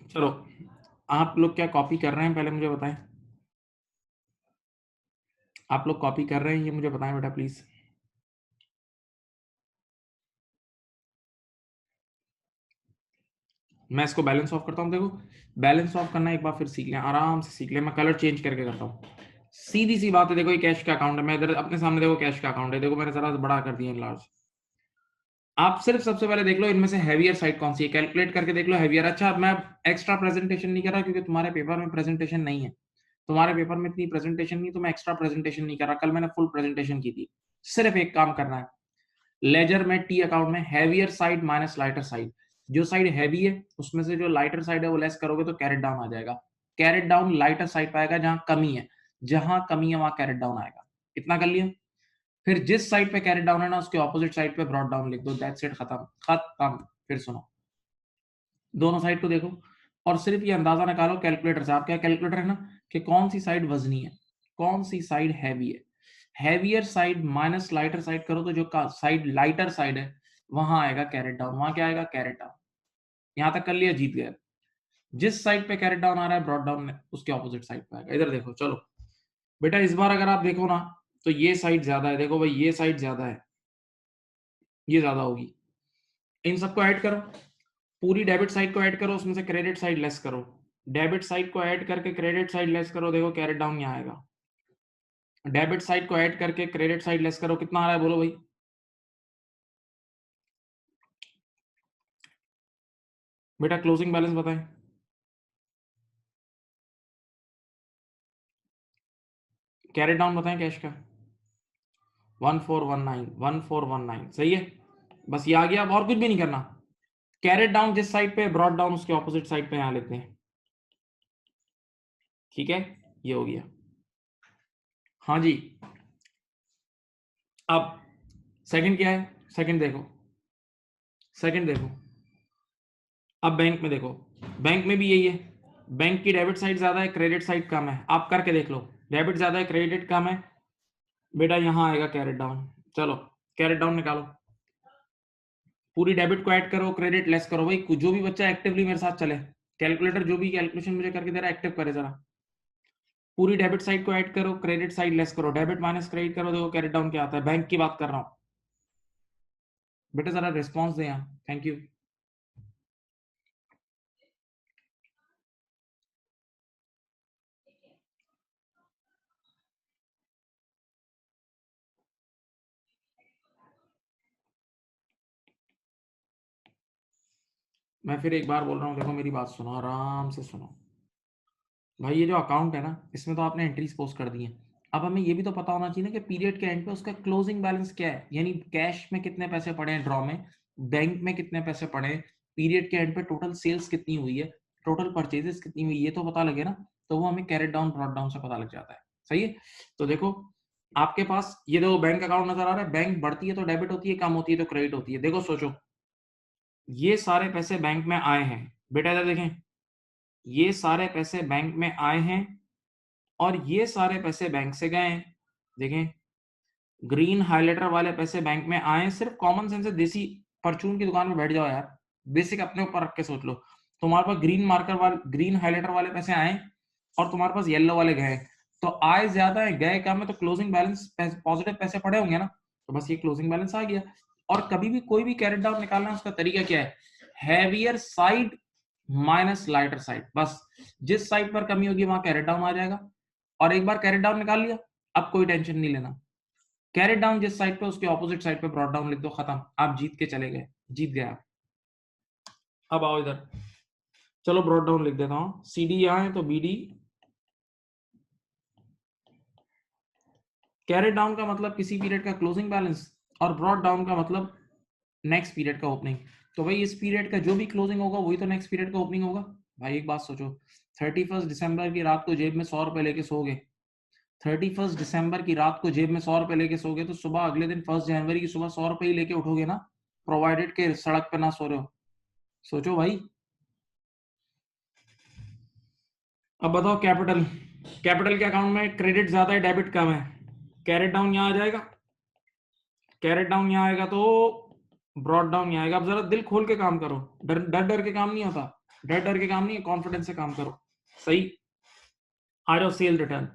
चलो आप लोग क्या कॉपी कर रहे हैं पहले मुझे बताएं, आप लोग कॉपी कर रहे हैं ये मुझे बताएं बेटा प्लीज। मैं इसको बैलेंस ऑफ करता हूं, देखो बैलेंस ऑफ करना एक बार फिर सीख लें, आराम से सीख लें। मैं कलर चेंज करके करता हूँ, सीधी सी बात है। देखो ये कैश का अकाउंट है, मैं इधर अपने सामने देखो कैश का अकाउंट है, देखो मैंने जरा बड़ा कर दिया लार्ज। आप सिर्फ सबसे पहले देख लो इनमें से हैवियर साइड कौन सी है, कैलकुलेट करके देख लो हैवियर। अच्छा मैं एक्स्ट्रा प्रेजेंटेशन नहीं कर रहा क्योंकि तुम्हारे पेपर में प्रेजेंटेशन नहीं है, तुम्हारे पेपर में इतनी प्रेजेंटेशन नहीं, तो मैं एक्स्ट्रा प्रेजेंटेशन नहीं कर रहा। कल मैंने फुल प्रेजेंटेशन की थी। सिर्फ एक काम करना है, लेजर में टी अकाउंट में heavier side minus lighter side, जो साइड हैवी है उसमें से जो लाइटर साइड है वो लेस करोगे तो कैरेट डाउन आ जाएगा। कैरेट डाउन लाइटर साइड पाएगा, जहां कमी है, जहां कमी है वहां कैरेट डाउन आएगा। इतना कर लिया। फिर जिस साइड पे कैरेट डाउन है ना उसके ऑपोजिट साइड पे ब्रॉड डाउन लिख दो, दैट्स इट, खत्म खत्म। फिर सुनो, दोनों साइड को देखो और सिर्फ ये अंदाजा निकालो कैलकुलेटर से। आप क्या कैलकुलेटर है ना कि कौन सी साइड वजनी है, कौन सी साइड हैवी है। Heavier side minus lighter side करो तो जो साइड लाइटर साइड है वहां आएगा कैरेट डाउन, वहां क्या आएगा कैरेट डाउन। यहां तक कर लिया, जीत गया। जिस साइड पे कैरेट डाउन आ रहा है ब्रॉड डाउन उसके ऑपोजिट साइड पे आएगा। इधर देखो, चलो बेटा इस बार अगर आप देखो ना तो ये साइड ज्यादा है, देखो भाई ये साइड ज्यादा है, ये ज्यादा होगी। इन सबको ऐड करो, पूरी डेबिट साइड को ऐड करो, उसमें से क्रेडिट साइड लेस करो। डेबिट साइड को ऐड करके क्रेडिट साइड लेस करो, देखो कैरेट डाउन यहाँ आएगा। डेबिट साइड को ऐड करके क्रेडिट साइड लेस करो, कितना आ रहा है बोलो भाई। बेटा क्लोजिंग बैलेंस बताएं, कैरेट डाउन बताएं कैश का। 1419, 1419 सही है। बस ये आ गया, अब और कुछ भी नहीं करना। कैरेट डाउन जिस साइड पे, ब्रॉड डाउन उसके ऑपोजिट साइड पे यहां लेते हैं। ठीक है, ये हो गया। हाँ जी, अब सेकंड क्या है, सेकंड देखो, सेकंड देखो। अब बैंक में देखो, बैंक में भी यही है। बैंक की डेबिट साइड ज्यादा है, क्रेडिट साइड कम है। आप करके देख लो, डेबिट ज्यादा है क्रेडिट कम है, बेटा यहां आएगा कैरेट डाउन। चलो कैरेट डाउन निकालो, पूरी डेबिट को ऐड करो, क्रेडिट लेस करो। भाई जो भी बच्चा एक्टिवली मेरे साथ चले, कैलकुलेटर जो भी कैलकुलेशन मुझे करके दे रहा है एक्टिव करे जरा। पूरी डेबिट साइड को ऐड करो, क्रेडिट साइड लेस करो, डेबिट माइनस क्रेडिट करो, देखो कैरेट डाउन क्या आता है। बैंक की बात कर रहा हूं बेटा, जरा रिस्पॉन्स दें यहाँ, थैंक यू। मैं फिर एक बार बोल रहा हूँ, देखो मेरी बात सुनो, आराम से सुनो। भाई ये जो अकाउंट है ना इसमें तो आपने एंट्रीज पोस्ट कर दी हैं, अब हमें ये भी तो पता होना चाहिए ना कि पीरियड के एंड पे उसका क्लोजिंग बैलेंस क्या है, यानी कैश में कितने पैसे पड़े हैं ड्रॉ में, बैंक में कितने पैसे पड़े हैं, पीरियड के एंड पे टोटल सेल्स कितनी हुई है, टोटल परचेजेस कितनी हुई, ये तो पता लगे ना। तो वो हमें कैरेट डाउन ब्रॉट डाउन से पता लग जाता है। सही है, तो देखो आपके पास ये देखो बैंक अकाउंट नजर आ रहा है, बैंक बढ़ती है तो डेबिट होती है, कम होती है तो क्रेडिट होती है। देखो सोचो, ये सारे पैसे बैंक में आए हैं, बेटा इधर देखें, ये सारे पैसे बैंक में आए हैं और ये सारे पैसे बैंक से गए हैं। देखें, ग्रीन हाइलाइटर वाले पैसे बैंक में आए। सिर्फ कॉमन सेंस से देसी परचून की दुकान में बैठ जाओ यार, बेसिक अपने ऊपर रख के सोच लो। तुम्हारे पास ग्रीन मार्कर वाले, ग्रीन हाइलाइटर वाले पैसे आए और तुम्हारे पास येलो वाले गए, तो आए ज्यादा है गए कम है, तो क्लोजिंग बैलेंस पॉजिटिव पैसे पड़े होंगे ना, तो बस ये क्लोजिंग बैलेंस आ गया। और कभी भी कोई भी कैरेट डाउन निकालना है उसका तरीका क्या है, heavier side minus lighter side, बस जिस साइड पर कमी होगी वहां कैरेट डाउन आ जाएगा। और एक बार कैरेट डाउन निकाल लिया, अब कोई टेंशन नहीं लेना। कैरेट डाउन जिस साइड पे उसके ऑपोजिट साइड पे ब्रॉड डाउन लिख दो, खत्म, आप जीत के चले गए, जीत गया। अब आओ इधर, चलो ब्रॉड डाउन लिख देता हूं, सीडी यहां है तो बीडी। कैरेट डाउन का मतलब किसी पीरियड का क्लोजिंग बैलेंस और ब्रॉड डाउन का मतलब नेक्स्ट पीरियड का ओपनिंग। तो भाई इस पीरियड का जो भी क्लोजिंग होगा वही तो नेक्स्ट पीरियड का ओपनिंग होगा। भाई एक बात सोचो, 31 दिसंबर की रात को जेब में 100 रुपए लेके सो गए, 31 दिसंबर की रात को जेब में 100 रुपए लेके सो गए, तो सुबह अगले दिन 1 जनवरी की सुबह 100 रुपए ही लेके उठोगे ना, प्रोवाइडेड के सड़क पे ना सो रहे हो। सोचो भाई। अब बताओ कैपिटल, कैपिटल के अकाउंट में क्रेडिट ज्यादा है, डेबिट कम है, कैरेट डाउन यहां आ जाएगा, कैरेट डाउन यहां आएगा तो ब्रॉड डाउन यहां आएगा। अब जरा दिल खोल के काम करो, डर डर डर के काम नहीं होता, डर डर के काम नहीं है, कॉन्फिडेंस से काम करो। सही आ जाओ। सेल रिटर्न,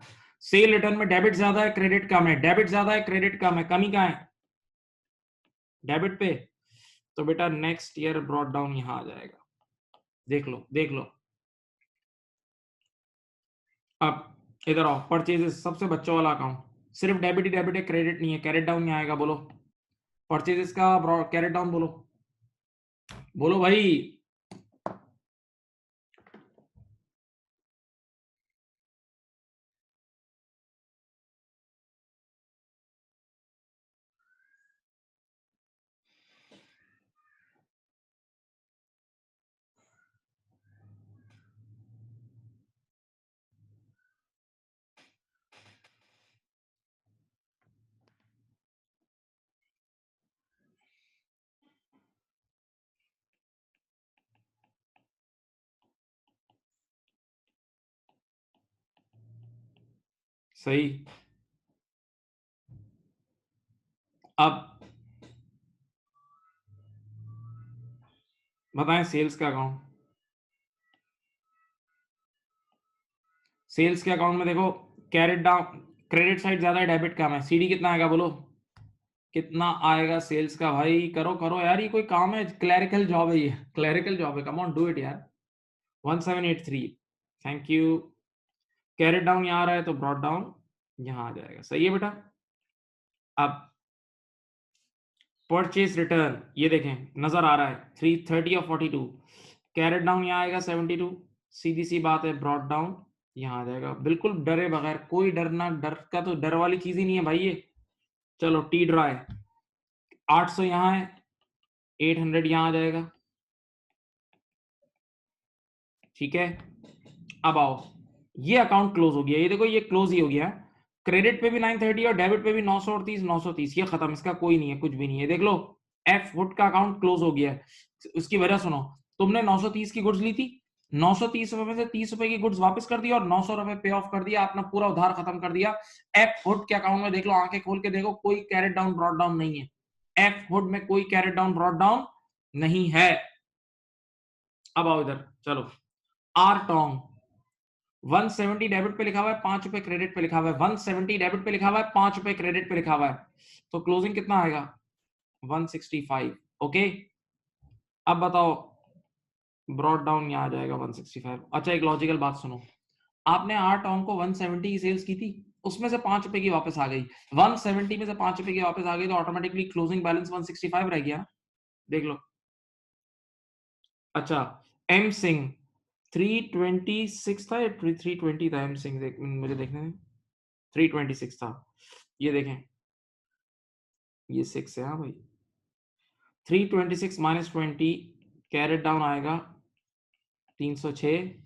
सेल रिटर्न में डेबिट ज्यादा है, क्रेडिट कम है, डेबिट ज्यादा है, क्रेडिट कम है, कमी कहां है? डेबिट पे। तो बेटा नेक्स्ट ईयर ब्रॉड डाउन यहां आ जाएगा, देख लो देख लो। अब इधर आओ, परचेजेस सबसे बच्चों वाला अकाउंट, सिर्फ डेबिट ही डेबिट है, क्रेडिट नहीं है, कैरेट डाउन यहाँ आएगा। बोलो परचेजेस का कैरेट डाउन, बोलो बोलो भाई। सही। अब बताएं सेल्स का अकाउंट, सेल्स के अकाउंट में देखो कैरेट डाउन, क्रेडिट साइड ज्यादा है, डेबिट कम है, सीडी कितना आएगा बोलो, कितना आएगा सेल्स का? भाई करो करो यार, ये कोई काम है? क्लैरिकल जॉब है ये, क्लैरिकल जॉब है, कम ऑन डू इट यार। 1783, थैंक यू। कैरेट डाउन यहाँ आ रहा है तो ब्रॉड डाउन यहाँ आ जाएगा। सही है बेटा। अब परचेज रिटर्न ये देखें, नजर आ रहा है 330 और 42, कैरेट डाउन यहाँ आएगा 72, सीधी सी बात है, ब्रॉड डाउन यहाँ आ जाएगा, बिल्कुल डरे बगैर, कोई डरना, डर का तो डर वाली चीज ही नहीं है भाई ये। चलो टी ड्रा है, 800 यहाँ है, 800 यहाँ आ जाएगा, ठीक है। अब आओ, ये अकाउंट क्लोज हो गया, ये देखो ये क्लोज ही हो गया, क्रेडिट पे भी 930 और डेबिट पे भी 930 930, ये खत्म, इसका कोई नहीं है, कुछ भी नहीं है, देख लो। एफ वुड का अकाउंट क्लोज हो गया है। उसकी वजह सुनो, तुमने 930 की गुड्स ली थी, 930 रुपए में से 30 रुपए की गुड्स वापस कर दी और 900 रुपए पे ऑफ कर दिया, अपना पूरा उधार खत्म कर दिया। एफ वुड के अकाउंट में देख लो, आंखें खोल के देखो, कोई कैरेट डाउन ब्रॉड डाउन नहीं है, एफ वुड में कोई कैरेट डाउन ब्रॉड डाउन नहीं है। अब आओ इधर, चलो आर टोंग, 170 डेबिट पे लिखा हुआ है, 5 रुपए क्रेडिट पे लिखा हुआ है, 170 डेबिट पे लिखा हुआ है, 5 रुपए क्रेडिट पे लिखा हुआ है, तो क्लोजिंग कितना आएगा? 165। ओके, अब बताओ ब्रॉड डाउन यहाँ आ जाएगा 165। अच्छा एक लॉजिकल बात सुनो, आपने 8 ऑन को 170 की सेल्स की थी, उसमें से 5 रुपए की वापस आ गई, 170 में से 5 रुपए की वापस आ गई, तो ऑटोमेटिकली क्लोजिंग बैलेंस 165 रह गया, देख लो। अच्छा एम सिंह 326 था या 320 था? एम सिंह मुझे देखने में 326 था, ये देखें, ये 6 है। हाँ भाई, 326 माइनस 20, कैरेट डाउन आएगा 306,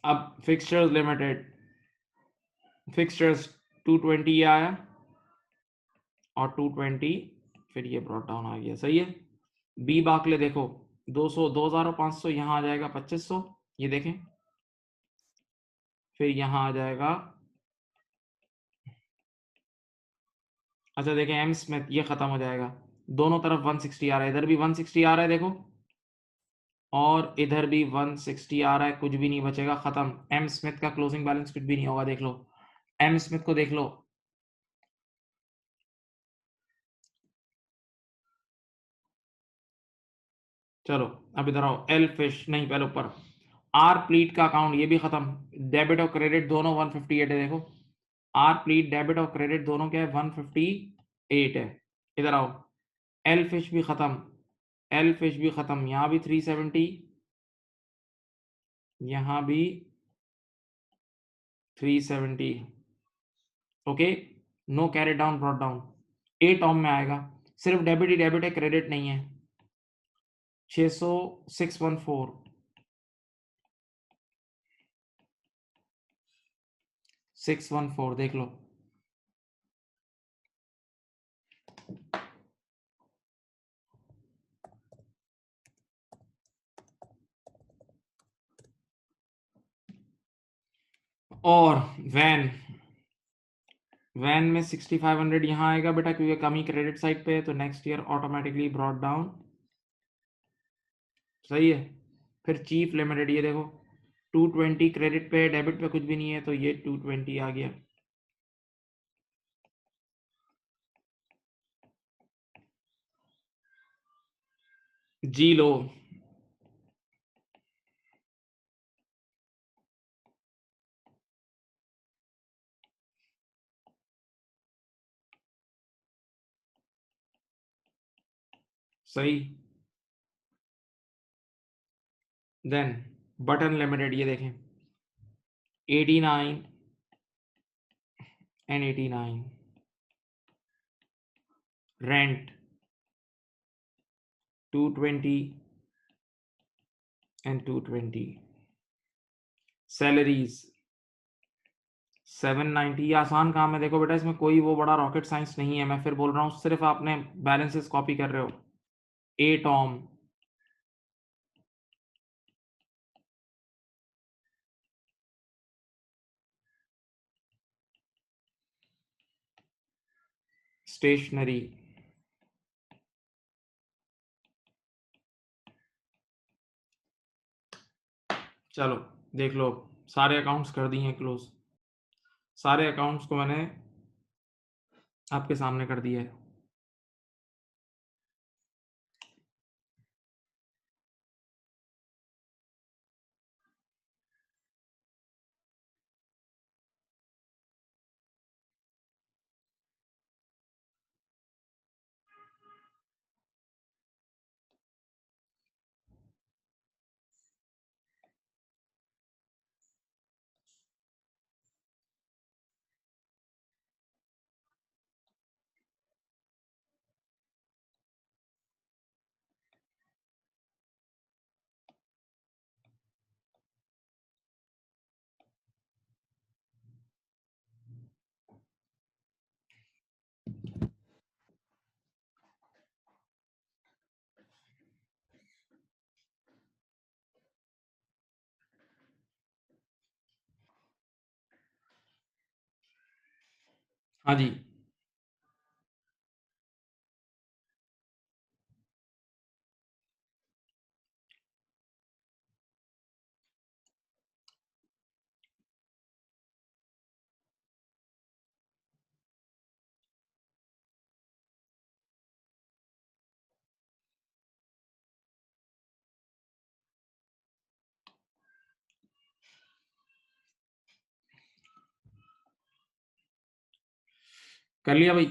अब फिक्सचर्स लिमिटेड, फिक्सचर्स 220 आया और 220, फिर ये ब्रॉट डाउन आ गया। सही है। बी बाकले देखो 200 2500 यहाँ आ जाएगा 2500, ये देखें, फिर यहाँ आ जाएगा। अच्छा देखें एम स्मिथ, ये खत्म हो जाएगा, दोनों तरफ 160 आ रहा है, इधर भी 160 आ रहा है देखो, और इधर भी 160 आ रहा है, कुछ भी नहीं बचेगा, खत्म। एम स्मिथ का क्लोजिंग बैलेंस कुछ भी नहीं होगा, देख लो एम स्मिथ को, देख लो। चलो अब इधर आओ, एल फिश नहीं, पहले ऊपर आर प्लीट का अकाउंट, ये भी खत्म, डेबिट और क्रेडिट दोनों 158 है, देखो आर प्लीट डेबिट और क्रेडिट दोनों क्या है, 158 है। इधर आओ, एल फिश भी खत्म, एल फिश भी खत्म, यहां भी 370, यहां भी 370। Okay, no carried down brought down, A Tom में आएगा, सिर्फ डेबिट ही डेबिट है, क्रेडिट नहीं है, 600 614, 614 देख लो। और वैन में 6500 यहाँ आएगा बेटा, क्योंकि कमी क्रेडिट साइड पे है, तो next year automatically brought down. सही है। फिर चीफ लिमिटेड, ये देखो 220 क्रेडिट पे, डेबिट पे कुछ भी नहीं है, तो ये 220 आ गया। जी लो, सही। देन बटन लिमिटेड, ये देखें 89 एंड 89, रेंट 220 एंड 220, सैलरीज 790। ये आसान काम है, देखो बेटा इसमें कोई वो बड़ा रॉकेट साइंस नहीं है, मैं फिर बोल रहा हूँ, सिर्फ आपने बैलेंसेस कॉपी कर रहे हो। ए टॉम, स्टेशनरी, चलो देख लो, सारे अकाउंट्स कर दिए हैं क्लोज, सारे अकाउंट्स को मैंने आपके सामने कर दिया है। हाँ जी, कर लिया भाई।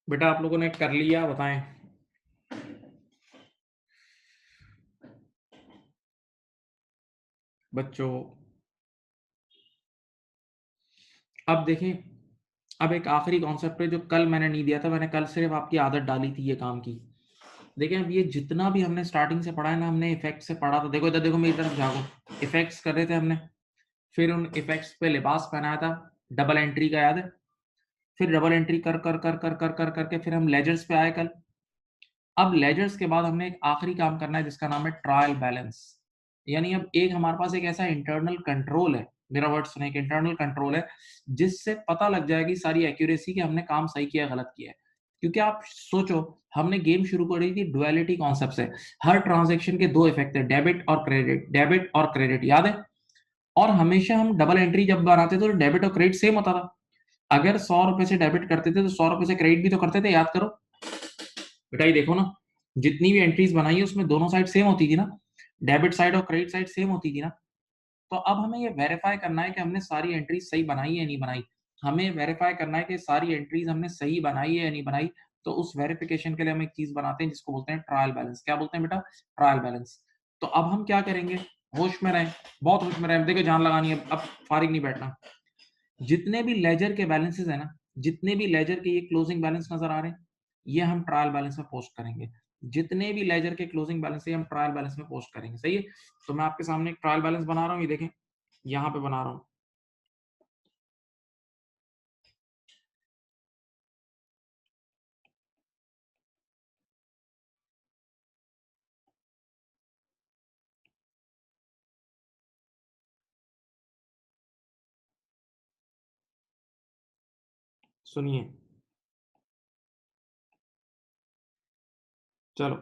बेटा आप लोगों ने कर लिया, बताएं। बच्चों अब देखें, अब एक आखिरी कॉन्सेप्ट है जो कल मैंने नहीं दिया था, मैंने कल सिर्फ आपकी आदत डाली थी ये काम की। देखें अब ये जितना भी हमने स्टार्टिंग से पढ़ा है ना, हमने इफेक्ट से पढ़ा था। देखो इधर देखो, मेरी तरफ जागो, इफेक्ट्स कर रहे थे हमने, फिर उन इफेक्ट्स पे लिबास पहनाया था, डबल एंट्री का याद है। फिर डबल एंट्री कर कर कर कर कर कर करके फिर हम लेजर्स पे आए कल। अब लेजर्स के बाद हमने एक आखिरी काम करना है जिसका नाम है ट्रायल बैलेंस। यानी अब एक हमारे पास एक ऐसा इंटरनल कंट्रोल है, मेरा वर्ड सुने, एक इंटरनल कंट्रोल है जिससे पता लग जाएगी सारी एक्यूरेसी कि हमने काम सही किया गलत किया है। क्योंकि आप सोचो, हमने गेम शुरू करी थी डुअलिटी कॉन्सेप्ट से। हर ट्रांजैक्शन के दो इफेक्ट है, डेबिट और क्रेडिट, डेबिट और क्रेडिट, याद है। और हमेशा हम डबल एंट्री जब बनाते थे तो डेबिट और क्रेडिट सेम होता था। अगर 100 रुपए से डेबिट करते थे तो 100 रुपए से क्रेडिट भी तो करते थे, याद करो बेटा। ये देखो ना, जितनी भी एंट्रीज बनाई है उसमें दोनों साइड सेम होती थी ना, डेबिट साइड और क्रेडिट साइड सेम होती थी ना। तो अब हमें ये वेरीफाई करना है कि हमने सारी एंट्रीज सही बनाई है या नहीं बनाई। हमें वेरीफाई करना है कि सारी एंट्रीज हमने सही बनाई है या नहीं बनाई। तो उस वेरिफिकेशन के लिए हम एक चीज बनाते हैं जिसको बोलते हैं ट्रायल बैलेंस। क्या बोलते हैं बेटा? Trial balance. तो अब हम क्या करेंगे, होश में रहें, बहुत होश में रहें, देखो जान लगानी है, अब फारिग नहीं बैठना। जितने भी लेजर के बैलेंसेस है ना, जितने भी लेजर के ये क्लोजिंग बैलेंस नजर आ रहे हैं, ये हम ट्रायल बैलेंस में पोस्ट करेंगे। जितने भी लेजर के क्लोजिंग बैलेंस है हम ट्रायल बैलेंस में पोस्ट करेंगे। सही है। तो मैं आपके सामने एक ट्रायल बैलेंस बना रहा हूँ, ये देखें, यहाँ पे बना रहा हूँ। सुनिए, चलो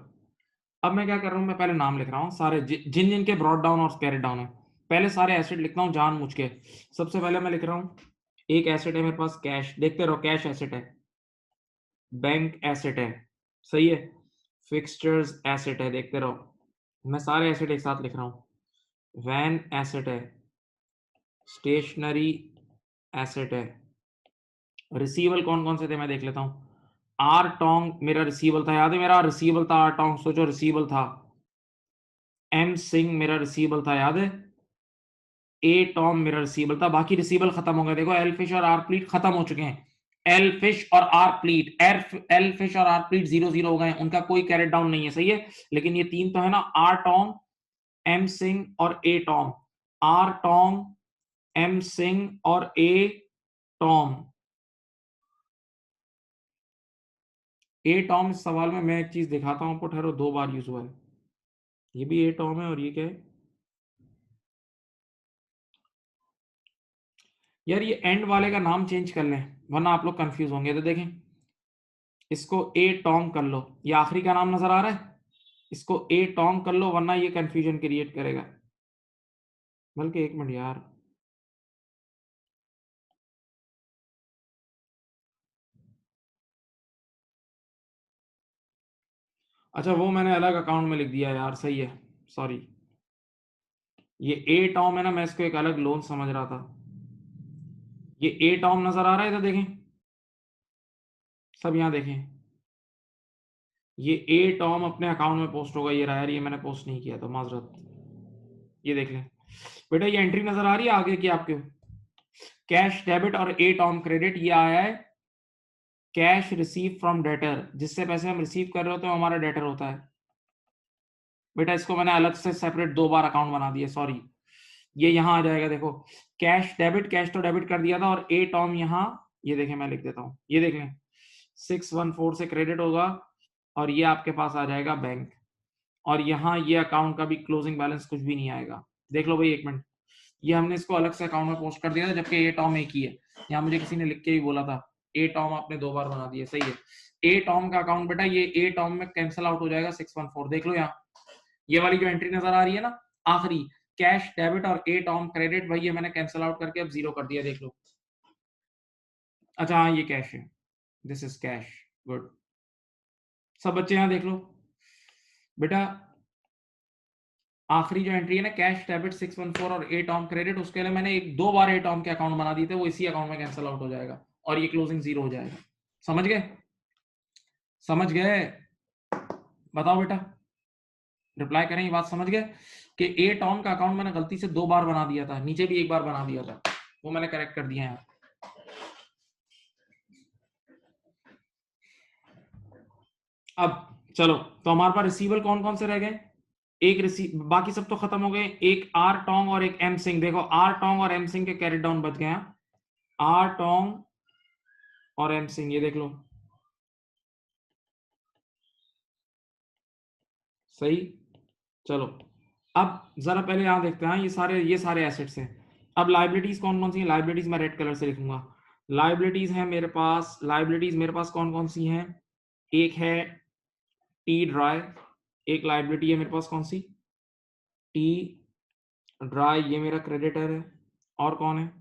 अब मैं क्या कर रहा हूँ, मैं पहले नाम लिख रहा हूँ सारे जिन जिन के ब्रॉट डाउन और कैरेट डाउन है। पहले सारे एसेट लिखता हूँ जानबूझ के। सबसे पहले मैं लिख रहा हूँ, एक एसेट है मेरे पास कैश, देखते रहो, कैश एसेट है, बैंक एसेट है, सही है, फिक्सचर्स एसेट है, देखते रहो, मैं सारे एसेट एक साथ लिख रहा हूँ। वैन एसेट है, स्टेशनरी एसेट है, रिसीवल कौन कौन से थे मैं देख लेता हूँ। आर टोंग मेरा रिसीवल था, याद है मेरा रिसीवल था आर टोंग, सोचो रिसीवल था। एम सिंह मेरा रिसीवल था, याद है। ए टॉम मेरा रिसीवल था, बाकी रिसीवल खत्म हो गए, देखो एल फिश और आर प्लीट खत्म हो चुके हैं। एल फिश और आर प्लीट, एल फिश और आर प्लीट 0-0 हो गए, उनका कोई कैरेट डाउन नहीं है, सही है। लेकिन ये तीन तो है ना, आर टॉम, एम सिंह और A Tom. R Tom, M Singh और ए टॉम। ए टॉम इस सवाल में मैं एक चीज दिखाता हूं आपको, ठहरो, 2 बार यूज हुआ है। ये भी ए टॉम है और ये क्या है यार, ये एंड वाले का नाम चेंज कर लें वरना आप लोग कंफ्यूज होंगे। तो देखें, इसको ए टॉम कर लो, ये आखिरी का नाम नजर आ रहा है, इसको ए टॉम कर लो वरना ये कंफ्यूजन क्रिएट करेगा। बल्कि एक मिनट यार, अच्छा वो मैंने अलग अकाउंट में लिख दिया यार, सही है, सॉरी। ये ए टॉम है ना, मैं इसको एक अलग लोन समझ रहा था। ये ए टॉम नजर आ रहा है, इधर देखें, सब यहाँ देखें, ये ए टॉम अपने अकाउंट में पोस्ट होगा, ये रहा यार, ये मैंने पोस्ट नहीं किया तो माजरत। ये देख लें बेटा, ये एंट्री नजर आ रही है आगे की आपके, कैश डेबिट और ए टॉम क्रेडिट, ये आया है कैश रिसीव फ्रॉम डेटर, जिससे पैसे हम रिसीव कर रहे होते हैं हमारा डेटर होता है। बेटा इसको मैंने अलग से सेपरेट 2 बार अकाउंट बना दिया, सॉरी। ये यहां आ जाएगा, देखो कैश डेबिट, कैश तो डेबिट कर दिया था, और ए टॉम यहाँ, ये देखें मैं लिख देता हूँ, ये देख लें 614 से क्रेडिट होगा और ये आपके पास आ जाएगा बैंक, और यहाँ ये अकाउंट का भी क्लोजिंग बैलेंस कुछ भी नहीं आएगा। देख लो भाई एक मिनट, ये हमने इसको अलग से अकाउंट में पोस्ट कर दिया था, जबकि ए टॉम एक ही है। यहाँ मुझे किसी ने लिख के भी बोला था ए टॉम आपने 2 बार बना दिया, सही है। ए टॉम का अकाउंट बेटा, ये ए टॉम में कैंसिल आउट हो जाएगा 614, देख लो यहाँ, ये वाली जो एंट्री नजर आ रही है ना आखिरी, कैश डेबिट और ए टॉम क्रेडिट, भाई ये मैंने कैंसिल आउट करके अब 0 कर दिया, देख लो। अच्छा हाँ, ये कैश है, दिस इज कैश, गुड। सब बच्चे यहाँ देख लो बेटा, आखिरी जो एंट्री है ना, कैश डेबिट 614 और ए टॉम क्रेडिट, उसके लिए मैंने 2 बार ए टॉम के अकाउंट बना दिए थे, वो इसी अकाउंट में कैंसिल आउट हो जाएगा और ये क्लोजिंग 0 हो जाएगा। समझ गए, समझ गए, बताओ बेटा, रिप्लाई करें, ये बात समझ गए कि ए टॉम का अकाउंट मैंने गलती से 2 बार बना दिया था, नीचे भी 1 बार बना दिया था, वो मैंने करेक्ट कर दिया है। अब चलो, तो हमारे पास रिसीवल कौन कौन से रह गए, एक रिसीव, बाकी सब तो खत्म हो गए, एक आर टोंग और एक एम सिंह। देखो आर टोंग और एम सिंह के कैरेट डाउन बच गए, आर टोंग और एम सिंह, ये देख लो, सही। चलो अब जरा पहले यहां देखते हैं, ये सारे एसेट्स हैं। अब लाइबिलिटीज कौन कौन सी हैं, लाइबिलिटीज मैं रेड कलर से लिखूंगा। लाइबिलिटीज है मेरे पास, लाइबिलिटीज मेरे पास कौन कौन सी हैं, एक है टी ड्राई, एक लाइबिलिटी है मेरे पास कौन सी, टी ड्राई, ये मेरा क्रेडिटर है। और कौन है,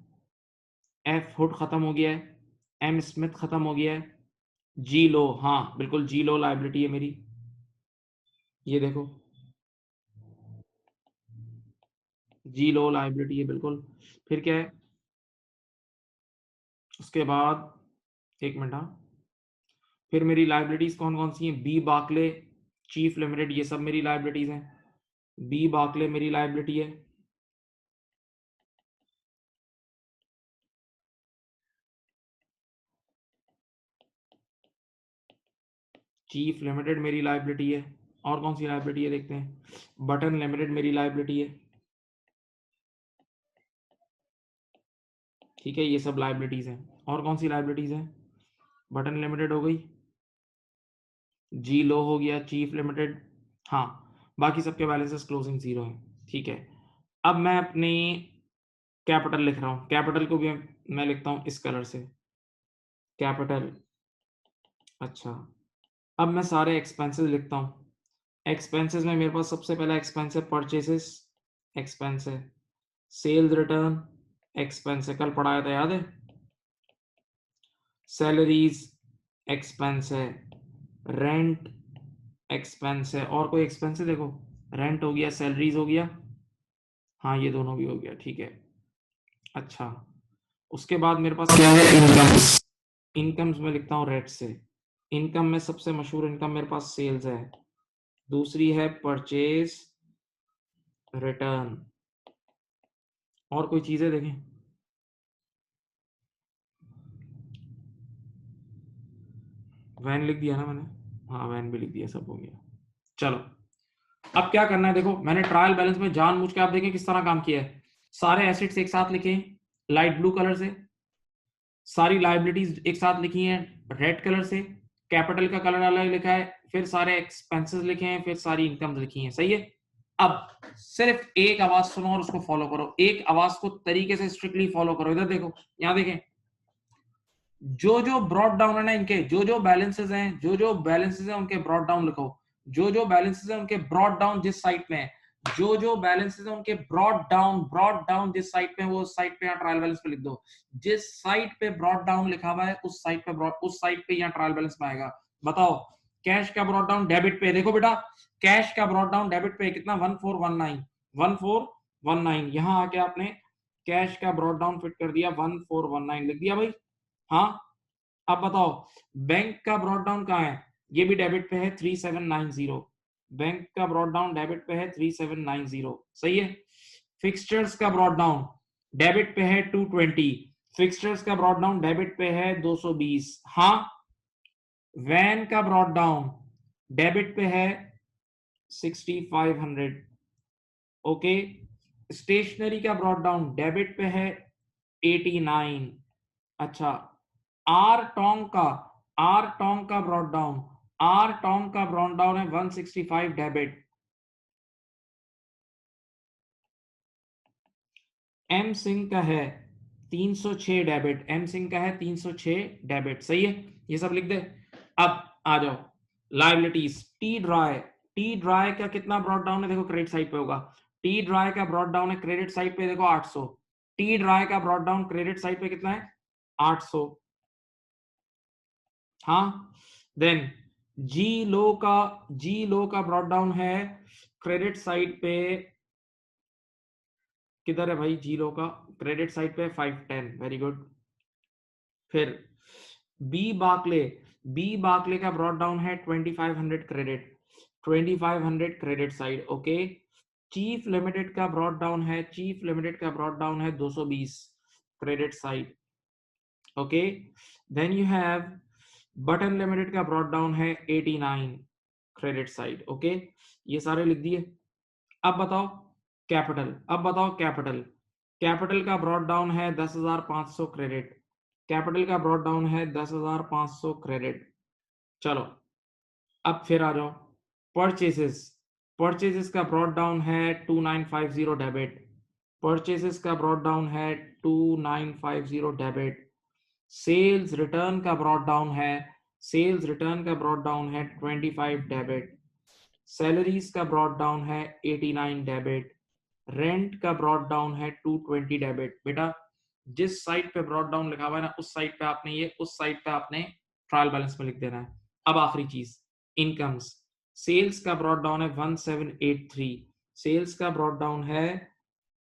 एफ हुड खत्म हो गया है, एम स्मिथ खत्म हो गया है, जी लो, हाँ बिल्कुल जी लो लाइबिलिटी है मेरी, ये देखो जी लो लाइबिलिटी है बिल्कुल। फिर क्या है उसके बाद, एक मिनट, हाँ, फिर मेरी लाइबिलिटीज कौन कौन सी हैं, बी बाकले चीफ लिमिटेड, ये सब मेरी लाइबिलिटीज हैं, बी बाकले मेरी लाइबिलिटी है। चीफ लिमिटेड मेरी लाइबिलिटी है। और कौन सी लाइबिलिटी है देखते हैं, बटन लिमिटेड मेरी लाइबिलिटी है, ठीक है, ये सब लाइबिलिटीज हैं। और कौन सी लाइबिलिटीज हैं, बटन लिमिटेड हो गई, जी लो हो गया, चीफ लिमिटेड, हाँ, बाकी सबके बैलेंसेस क्लोजिंग 0 है, ठीक है। अब मैं अपनी कैपिटल लिख रहा हूँ, कैपिटल को भी मैं लिखता हूँ इस कलर से, कैपिटल। अच्छा, अब मैं सारे एक्सपेंसेस लिखता हूँ। एक्सपेंसेस में मेरे पास सबसे पहला एक्सपेंस है परचेसेस, एक्सपेंस है। सेल्स रिटर्न, एक्सपेंस है, कल पढ़ाया था याद है। सैलरीज, एक्सपेंस है। रेंट, एक्सपेंस है। और कोई एक्सपेंस है देखो, रेंट हो गया, सैलरीज हो गया, हाँ ये दोनों भी हो गया, ठीक है। अच्छा, उसके बाद मेरे पास क्या है, इनकम्स। इनकम्स में लिखता हूँ रेट से। इनकम में सबसे मशहूर इनकम मेरे पास सेल्स है, दूसरी है परचेज रिटर्न। और कोई चीजें देखें, वैन लिख दिया ना मैंने, हाँ वैन भी लिख दिया, सब हो गया। चलो, अब क्या करना है देखो, मैंने ट्रायल बैलेंस में जानबूझ के, आप देखें किस तरह काम किया है। सारे एसेट्स एक साथ लिखे लाइट ब्लू कलर से, सारी लाइबिलिटीज एक साथ लिखी हैं रेड कलर से, कैपिटल का कलर अलग लिखा है, फिर सारे एक्सपेंसेस लिखे हैं, फिर सारी इनकम लिखी हैं, सही है। अब सिर्फ एक आवाज सुनो और उसको फॉलो करो, एक आवाज को तरीके से स्ट्रिक्टली फॉलो करो। इधर देखो, यहां देखें, जो जो ब्रॉड डाउन है ना इनके, जो जो बैलेंसेस हैं, जो जो बैलेंसेस हैं उनके ब्रॉड डाउन लिखो। जो जो बैलेंसेस हैं उनके ब्रॉड डाउन जिस साइट में है, जो जो बैलेंसेस हैं उनके ब्रॉड डाउन जिस साइट पे है, वो उस साइट पे यहाँ ट्रायल बैलेंस पे लिख दो। जिस साइट पे ब्रॉड डाउन लिखा हुआ है उस साइट पे यहाँ ट्रायल बैलेंस में आएगा। बताओ, कैश का ब्रॉड डाउन डेबिट पे, देखो बेटा, कैश का ब्रॉड डाउन डेबिट पे कितना, 1419, 1419। यहां आके आपने कैश का ब्रॉड डाउन फिट कर दिया, 1419 लिख दिया भाई। हाँ, अब बताओ, बैंक का ब्रॉड डाउन कहाँ है, ये भी डेबिट पे है 3790। बैंक का ब्रॉड डाउन डेबिट पे है 3790, सही है। फिक्सचर्स का ब्रॉड डाउन डेबिट पे है 220, फिक्सचर्स का ब्रॉड डाउन डेबिट पे है 220। हाँ, वैन का ब्रॉड डाउन डेबिट पे है 6500। ओके, स्टेशनरी का ब्रॉड डाउन डेबिट पे है 89। अच्छा, आर टोंग का, आर टोंग का ब्रॉड डाउन, आर टोंग का ब्रॉड डाउन है 165 डेबिट। एम सिंह का है 306 डेबिट, एम सिंह का है 306 डेबिट, सही है। ये सब लिख दे। अब आ जाओ liabilities, T dry, T dry का कितना ब्रॉड डाउन है देखो, क्रेडिट साइड पे होगा। टी ड्राई का ब्रॉड डाउन है क्रेडिट साइड पे देखो 800, टी ड्राई का ब्रॉड डाउन क्रेडिट साइड पे कितना है, 800। हाँ, देन जी लो का ब्रॉड डाउन है क्रेडिट साइड पे, किधर है भाई जी लो का, क्रेडिट साइड पे 510, वेरी गुड। फिर बी बाकले, बी बाकले का ब्रॉड डाउन है 2500 credit, 2500 credit side, okay. Chief Limited का ब्रॉड डाउन है, चीफ लिमिटेड का ब्रॉड डाउन है 220 credit side, okay. Then you have Button Limited का ब्रॉड डाउन है 89 क्रेडिट साइड, ओके। ये सारे लिख दिए। अब बताओ कैपिटल, अब बताओ कैपिटल, कैपिटल का ब्रॉड डाउन है 10,500 क्रेडिट, कैपिटल का ब्रॉड डाउन है 10,500 क्रेडिट। चलो, अब फिर आ जाओ परचेसेस, परचेसेस का ब्रॉड डाउन है 2950 डेबिट, परचेसेस का ब्रॉड डाउन है 2950 डेबिट। सेल्स रिटर्न का ब्रॉड डाउन है, सेल्स रिटर्न का ब्रॉड डाउन है 25 डेबिट। सैलरीज का ब्रॉड डाउन है 89 डेबिट। रेंट का ब्रॉड डाउन है 220 डेबिट। बेटा, जिस साइट पे ब्रॉड डाउन लिखा हुआ है ना, उस साइट पे आपने ये, उस साइट पे आपने ट्रायल बैलेंस में लिख देना है। अब आखिरी चीज, इनकम्स। सेल्स का ब्रॉड डाउन है 1783, सेल्स का ब्रॉड डाउन है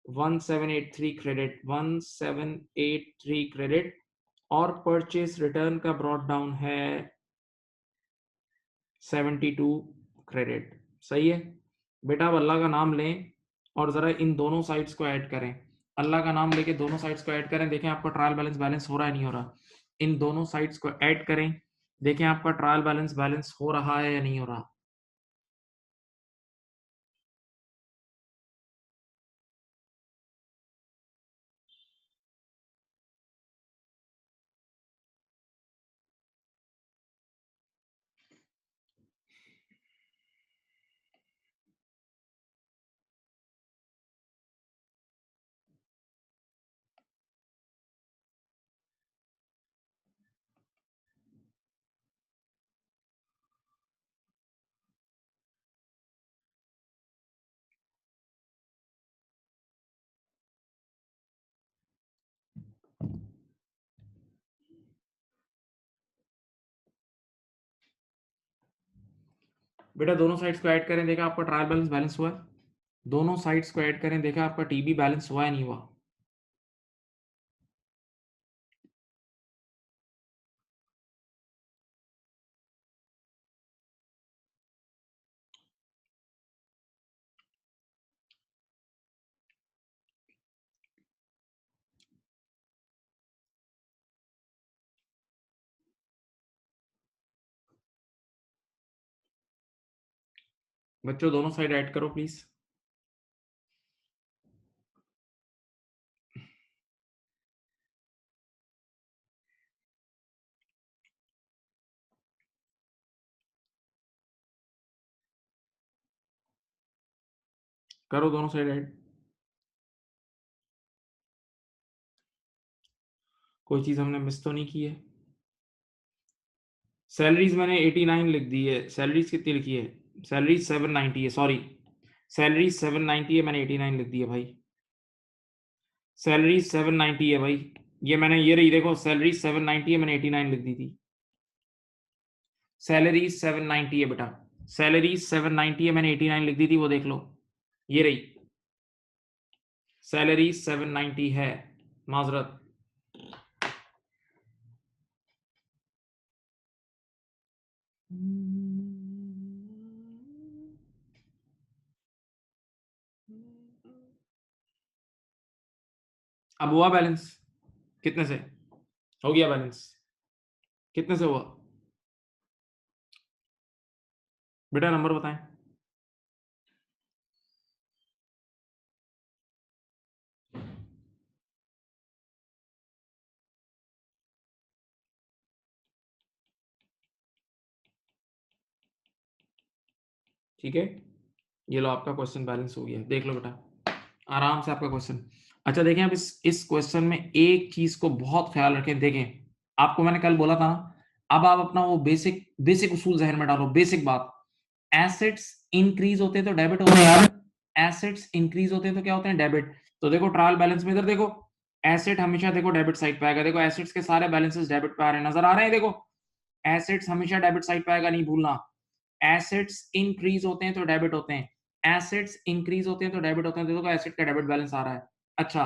1783 क्रेडिट, 1783 क्रेडिट। और परचेस रिटर्न का ब्रॉड डाउन है 72 क्रेडिट, सही है। बेटा, अब अल्लाह का नाम लें और जरा इन दोनों साइड्स को ऐड करें, अल्लाह का नाम लेके दोनों साइड्स को ऐड करें, देखें आपका ट्रायल बैलेंस बैलेंस हो रहा है नहीं हो रहा। इन दोनों साइड्स को ऐड करें, देखें आपका ट्रायल बैलेंस बैलेंस हो रहा है या नहीं हो रहा। बेटा दोनों साइड्स को ऐड करें, देखा आपका ट्रायल बैलेंस बैलेंस हुआ है। दोनों साइड्स को ऐड करें, देखा आपका टीबी बैलेंस हुआ है नहीं हुआ। बच्चों दोनों साइड ऐड करो प्लीज। करो दोनों साइड ऐड। कोई चीज हमने मिस तो नहीं की है। सैलरीज मैंने 89 लिख दी है। सैलरीज कितनी लिखी है? सैलरीज 790 है, सॉरी सैलरीज 790 है, मैंने 89 लिख दी है भाई। सैलरीज 790 है भाई, ये मैंने ये रही देखो, सैलरीज 790 है, मैंने 89 लिख दी थी। सैलरीज 790 है बेटा, सैलरीज 790 है, मैंने 89 लिख दी थी, वो देख लो, ये रही सैलरी 790 है। माजरत। अब हुआ बैलेंस? कितने से हो गया बैलेंस? कितने से हुआ बेटा, नंबर बताएं। ठीक है, ये लो आपका क्वेश्चन बैलेंस हो गया, देख लो बेटा आराम से आपका क्वेश्चन। अच्छा देखें, अब इस क्वेश्चन में एक चीज को बहुत ख्याल रखें। देखें, आपको मैंने कल बोला था ना, अब आप अपना वो बेसिक बेसिक उसूल जहन में डालो। बेसिक बात, एसेट्स इंक्रीज होते हैं तो डेबिट होते हैं यार। एसेट्स इंक्रीज होते हैं तो क्या होते हैं? डेबिट। तो देखो ट्रायल बैलेंस में इधर देखो, एसेट हमेशा देखो डेबिट साइड पे आएगा। देखो एसेट्स के सारे बैलेंसेस डेबिट पे आ रहे हैं, नजर आ रहे हैं? देखो एसेट्स हमेशा डेबिट साइड पे आएगा, नहीं भूलना। एसेट्स इंक्रीज होते हैं तो डेबिट होते हैं, एसेट्स इंक्रीज होते हैं तो डेबिट होते हैं। देखो एसेट का डेबिट बैलेंस आ रहा है। अच्छा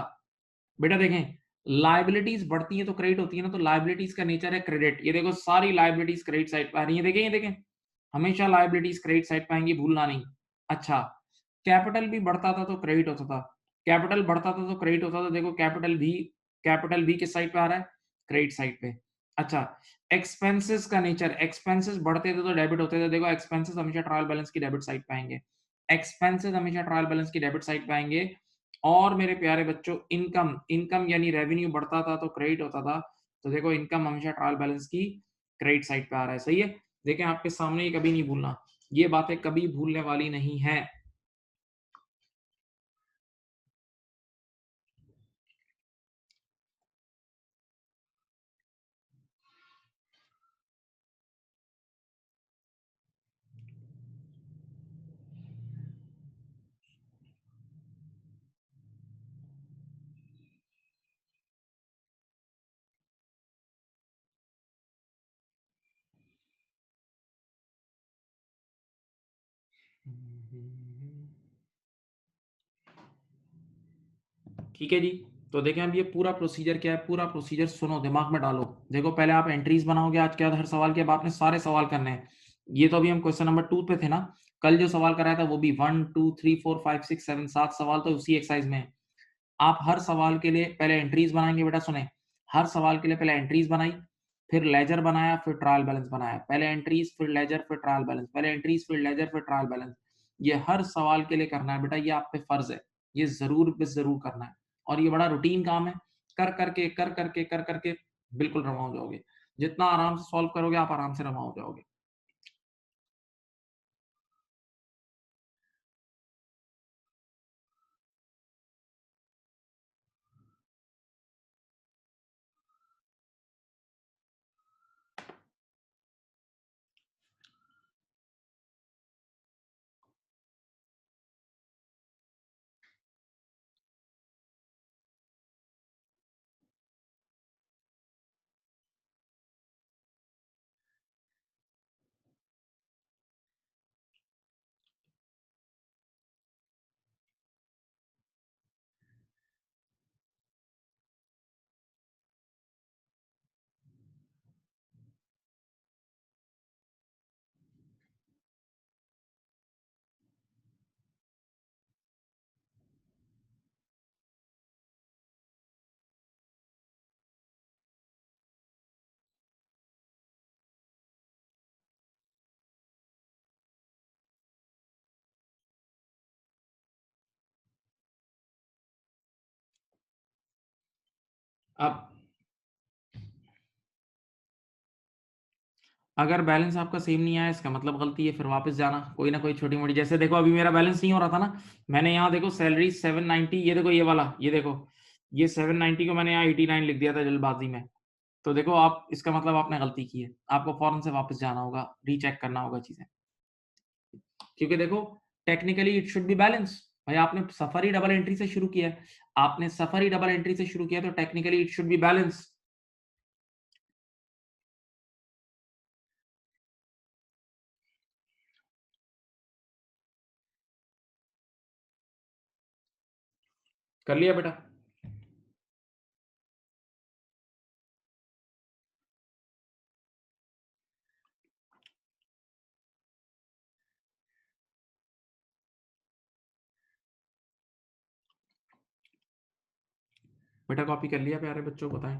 बेटा देखें, लाइबिलिटीज बढ़ती है तो क्रेडिट होती है ना, तो लाइबिलिटीज का नेचर है क्रेडिट। ये देखो सारी लाइबिलिटीज क्रेडिट साइड पे आ रही है, देखें ये देखें, हमेशा लाइबिलिटीज क्रेडिट साइड पे आएंगी, भूलना नहीं। अच्छा, कैपिटल भी बढ़ता था तो क्रेडिट होता था, कैपिटल बढ़ता था तो क्रेडिट होता था। देखो कैपिटल भी किस साइड पे आ रहा है? क्रेडिट साइड पे। अच्छा, एक्सपेंसेस का नेचर, एक्सपेंसेस बढ़ते थे तो डेबिट होते थे। देखो एक्सपेंसेस हमेशा ट्रायल बैलेंस की डेबिट साइड पे आएंगे, एक्सपेंसेस हमेशा ट्रायल बैलेंस की डेबिट साइड पे आएंगे। और मेरे प्यारे बच्चों, इनकम इनकम यानी रेवेन्यू बढ़ता था तो क्रेडिट होता था। तो देखो इनकम हमेशा ट्रायल बैलेंस की क्रेडिट साइड पे आ रहा है, सही है। देखें आपके सामने, ये कभी नहीं भूलना, ये बातें कभी भूलने वाली नहीं है। ठीक है जी, तो देखें अब ये पूरा प्रोसीजर क्या है, पूरा प्रोसीजर सुनो, दिमाग में डालो। देखो पहले आप एंट्रीज बनाओगे आज के बाद हर सवाल के, अब आपने सारे सवाल करने हैं। ये तो अभी हम क्वेश्चन नंबर 2 पे थे ना, कल जो सवाल कराया था वो भी 1 2 3 4 5 6 7 7 सवाल तो उसी एक्सरसाइज में है। आप हर सवाल के लिए पहले एंट्रीज बनाएंगे बेटा, सुने, हर सवाल के लिए पहले एंट्रीज बनाई, फिर लेजर बनाया, फिर ट्रायल बैलेंस बनाया। पहले एंट्रीज फिर लेजर फिर ट्रायल बैलेंस, पहले एंट्रीज फिर लेजर फिर ट्रायल बैलेंस। ये हर सवाल के लिए करना है बेटा, ये आप पे फर्ज है, ये जरूर बस जरूर करना है। और ये बड़ा रूटीन काम है, कर करके बिल्कुल रमा हो जाओगे। जितना आराम से सॉल्व करोगे आप आराम से रमा हो जाओगे। अब अगर बैलेंस आपका सेम नहीं आया इसका मतलब गलती है, फिर वापस जाना, कोई ना कोई छोटी-मोटी, जैसे देखो अभी मेरा बैलेंस नहीं हो रहा था ना, मैंने यहाँ देखो सैलरी 790, ये देखो ये वाला, ये देखो, ये 790 को मैंने यहाँ 89 लिख दिया था जल्दबाजी में। तो देखो आप, इसका मतलब आपने गलती की है। आपको फ़ौरन से वापस जाना होगा, रीचेक करना होगा चीज़ें। क्योंकि देखो technically it should be balance. भाई आपने सफर ही डबल एंट्री से शुरू किया है। आपने सफर ही डबल एंट्री से शुरू किया है, तो technically it should be balance. कर लिया बेटा? बेटा कॉपी कर लिया प्यारे बच्चों, बताएं।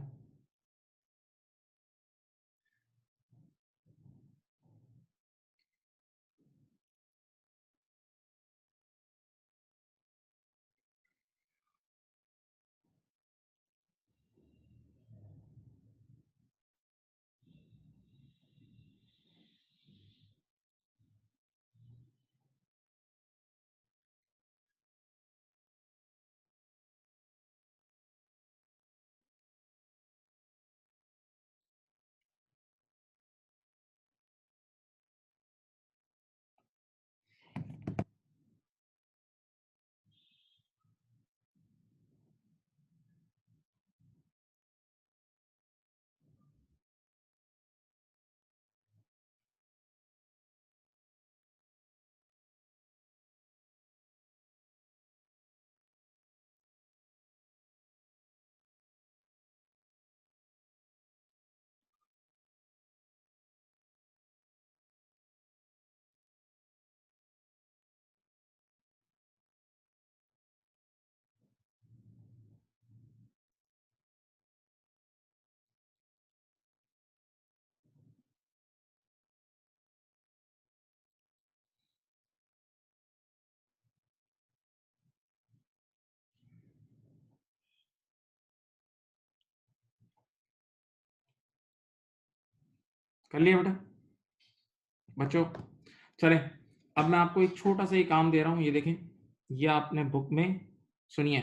कर लिया बेटा बच्चों? चलें, अब मैं आपको एक छोटा सा ही काम दे रहा हूँ, ये देखें, ये आपने बुक में, सुनिए,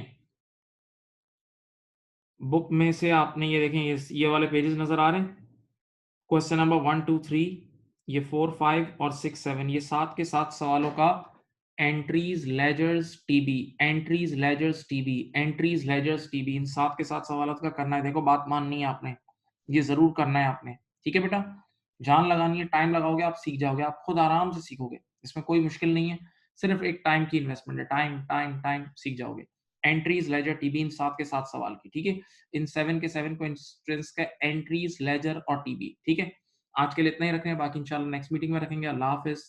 बुक में से आपने ये देखें, ये वाले पेजेस नजर आ रहे हैं? क्वेश्चन नंबर 1 2 3, ये 4 5 और 6 7, ये 7 के 7 सवालों का entries ledgers TB, entries ledgers TB, entries ledgers TB, इन 7 के 7 सवालों का करना है। देखो बात माननी है आपने, ये जरूर करना है आपने, ठीक है बेटा? जान लगानी है, टाइम लगाओगे आप सीख जाओगे, आप खुद आराम से सीखोगे, इसमें कोई मुश्किल नहीं है, सिर्फ एक टाइम की इन्वेस्टमेंट है, टाइम टाइम टाइम, सीख जाओगे। एंट्रीज लेजर टीबी, इन 7 के 7 सवाल की, ठीक है? इन 7 के 7 क्वेश्चंस का एंट्रीज लेजर और टीबी, ठीक है? आज के लिए इतना ही रखें, बाकी इंशाल्लाह नेक्स्ट मीटिंग में रखेंगे। अल्लाह हाफिज।